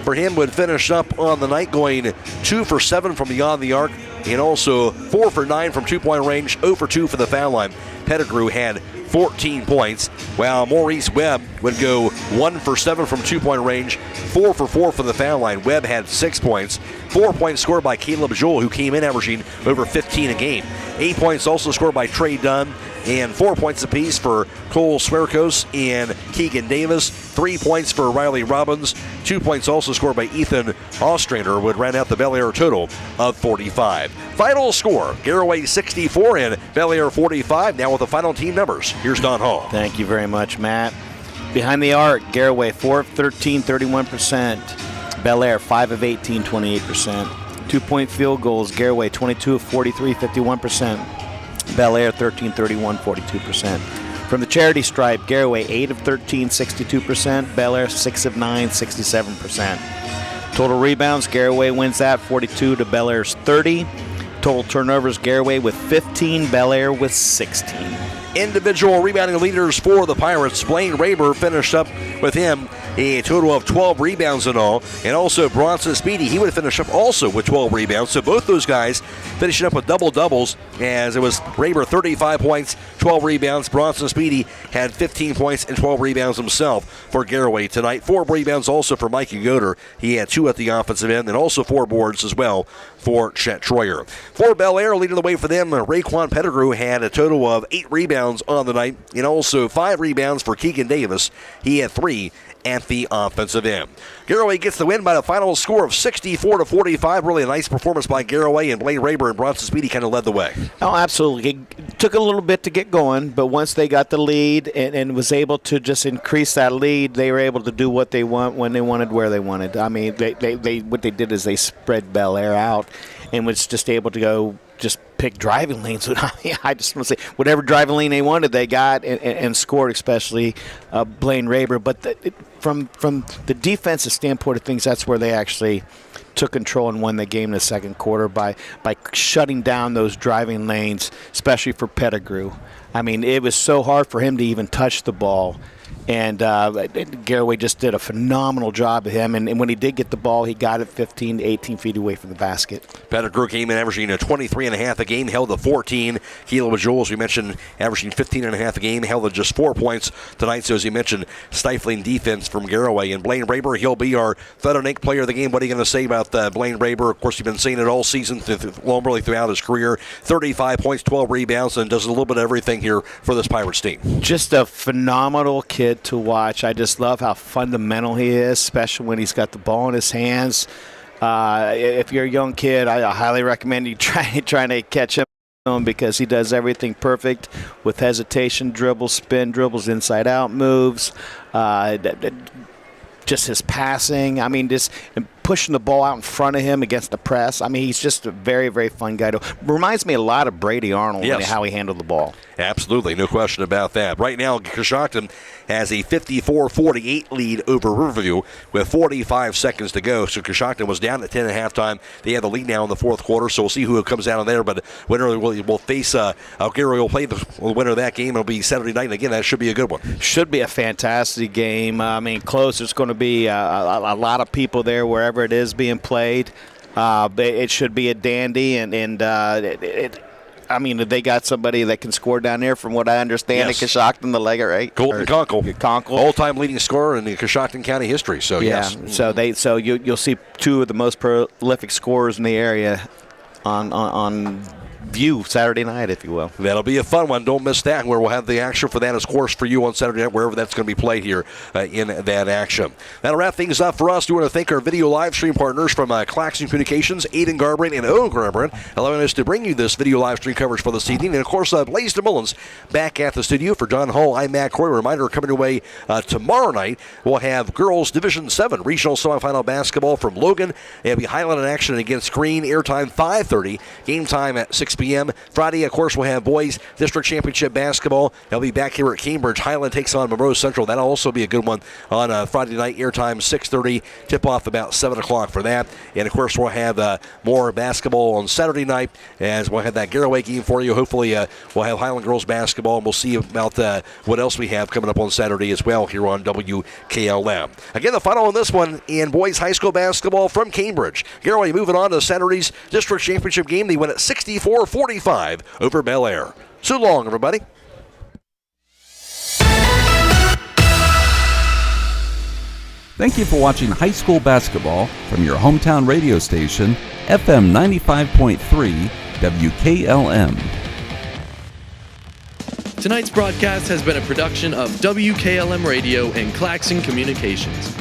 for him, would finish up on the night going 2 for 7 from beyond the arc, and also 4 for 9 from two-point range, 0 for 2 for the foul line. Pettigrew had 14 points, while Maurice Webb would go 1 for 7 from two-point range, 4 for 4 for the foul line. Webb had 6 points. 4 points scored by Caleb Joel, who came in averaging over 15 a game. 8 points also scored by Trey Dunn, and 4 points apiece for Cole Swerkos and Keegan Davis. 3 points for Riley Robbins. 2 points also scored by Ethan Ostrander would round out the Bellaire total of 45. Final score, Garaway 64 and Bellaire 45. Now with the final team numbers, here's Don Hall. Thank you very much, Matt. Behind the arc, Garaway 4 of 13, 31%. Bellaire 5 of 18, 28%. 2-point field goals, Garaway 22 of 43, 51%. Bellaire 13, 31, 42%. From the charity stripe, Garaway 8 of 13, 62%. Bellaire 6 of 9, 67%. Total rebounds, Garaway wins that 42 to Bellaire's 30. Total turnovers, Garaway with 15, Bellaire with 16. Individual rebounding leaders for the Pirates. Blaine Raber finished up with him. a total of 12 rebounds in all. And also Bronson Speedy, he would finish up also with 12 rebounds. So both those guys finishing up with double-doubles, as it was Raber 35 points, 12 rebounds. Bronson Speedy had 15 points and 12 rebounds himself for Garaway tonight. 4 rebounds also for Mikey Goder. He had 2 at the offensive end, and also 4 boards as well for Chet Troyer. For Bellaire, leading the way for them, Raekwon Pettigrew had a total of 8 rebounds on the night, and also 5 rebounds for Keegan Davis. He had 3 at the offensive end. Garaway gets the win by the final score of 64-45. Really a nice performance by Garaway, and Blaine Raber and Bronson Speedy kind of led the way. Oh, absolutely. It took a little bit to get going, but once they got the lead and was able to just increase that lead, they were able to do what they want, when they wanted, where they wanted. I mean, they what they did is they spread Bellaire out and was just able to go just pick driving lanes. I just want to say, whatever driving lane they wanted, they got and scored, especially Blaine Raber. But from the defensive standpoint of things, that's where they actually took control and won the game in the second quarter by shutting down those driving lanes, especially for Pettigrew. I mean, it was so hard for him to even touch the ball. And Garaway just did a phenomenal job of him. And when he did get the ball, he got it 15 to 18 feet away from the basket. Pettigrew came in averaging 23.5 a game, held to 14. Keelan Majul, as we mentioned, averaging 15.5 a game, held to just 4 points tonight. So as you mentioned, stifling defense from Garaway. And Blaine Raber, he'll be our Federal Player of the Game. What are you going to say about Blaine Raber? Of course, you've been seeing it all season, really throughout his career. 35 points, 12 rebounds, and does a little bit of everything here for this Pirates team. Just a phenomenal kid to watch. I just love how fundamental he is, especially when he's got the ball in his hands. If you're a young kid, I highly recommend you trying to catch him because he does everything perfect with hesitation, dribbles, spin, dribbles, inside out moves, just his passing. I mean, just pushing the ball out in front of him against the press. I mean, he's just a very, very fun guy. Reminds me a lot of Brady Arnold, yes, how he handled the ball. Absolutely, no question about that. Right now, Coshocton has a 54-48 lead over Riverview with 45 seconds to go. So Coshocton was down at 10 at halftime. They have the lead now in the fourth quarter, so we'll see who comes out of there. But winner will face Garaway will play the winner of that game. It'll be Saturday night, and again, that should be a good one. Should be a fantastic game. I mean, close. There's going to be a lot of people there wherever it is being played. It should be a dandy, I mean, they got somebody that can score down there, from what I understand, yes, at Coshocton, the Legger, right? Colton Conkle. All-time leading scorer in the Coshocton County history, so yeah, yes. So you'll see 2 of the most prolific scorers in the area on view Saturday night, if you will. That'll be a fun one. Don't miss that, where we'll have the action for that, of course, for you on Saturday night, wherever that's going to be played here in that action. That'll wrap things up for us. We want to thank our video live stream partners from Claxon Communications, Aidan Garabrandt and Owen Garabrandt, allowing us to bring you this video live stream coverage for this evening. And, of course, Blaze DeMullins back at the studio. For Don Hall, I'm Matt Coy. Reminder, coming away tomorrow night, we'll have Girls Division 7 Regional Semifinal Basketball from Logan. They'll be Highland in action against Green. Airtime 5:30. Game time at 6 p.m. Friday, of course, we'll have Boys District Championship Basketball. They'll be back here at Cambridge. Highland takes on Monroe Central. That'll also be a good one on Friday night. Airtime 6:30. Tip-off about 7 o'clock for that. And, of course, we'll have more basketball on Saturday night, as we'll have that Garaway game for you. Hopefully, we'll have Highland Girls Basketball, and we'll see about what else we have coming up on Saturday as well here on WKLM. Again, the final on this one in Boys High School Basketball from Cambridge. Garaway moving on to Saturday's District Championship game. They win at 64-45 over Bellaire. So long, everybody. Thank you for watching high school basketball from your hometown radio station, FM 95.3 WKLM. Tonight's broadcast has been a production of WKLM Radio and Claxon Communications.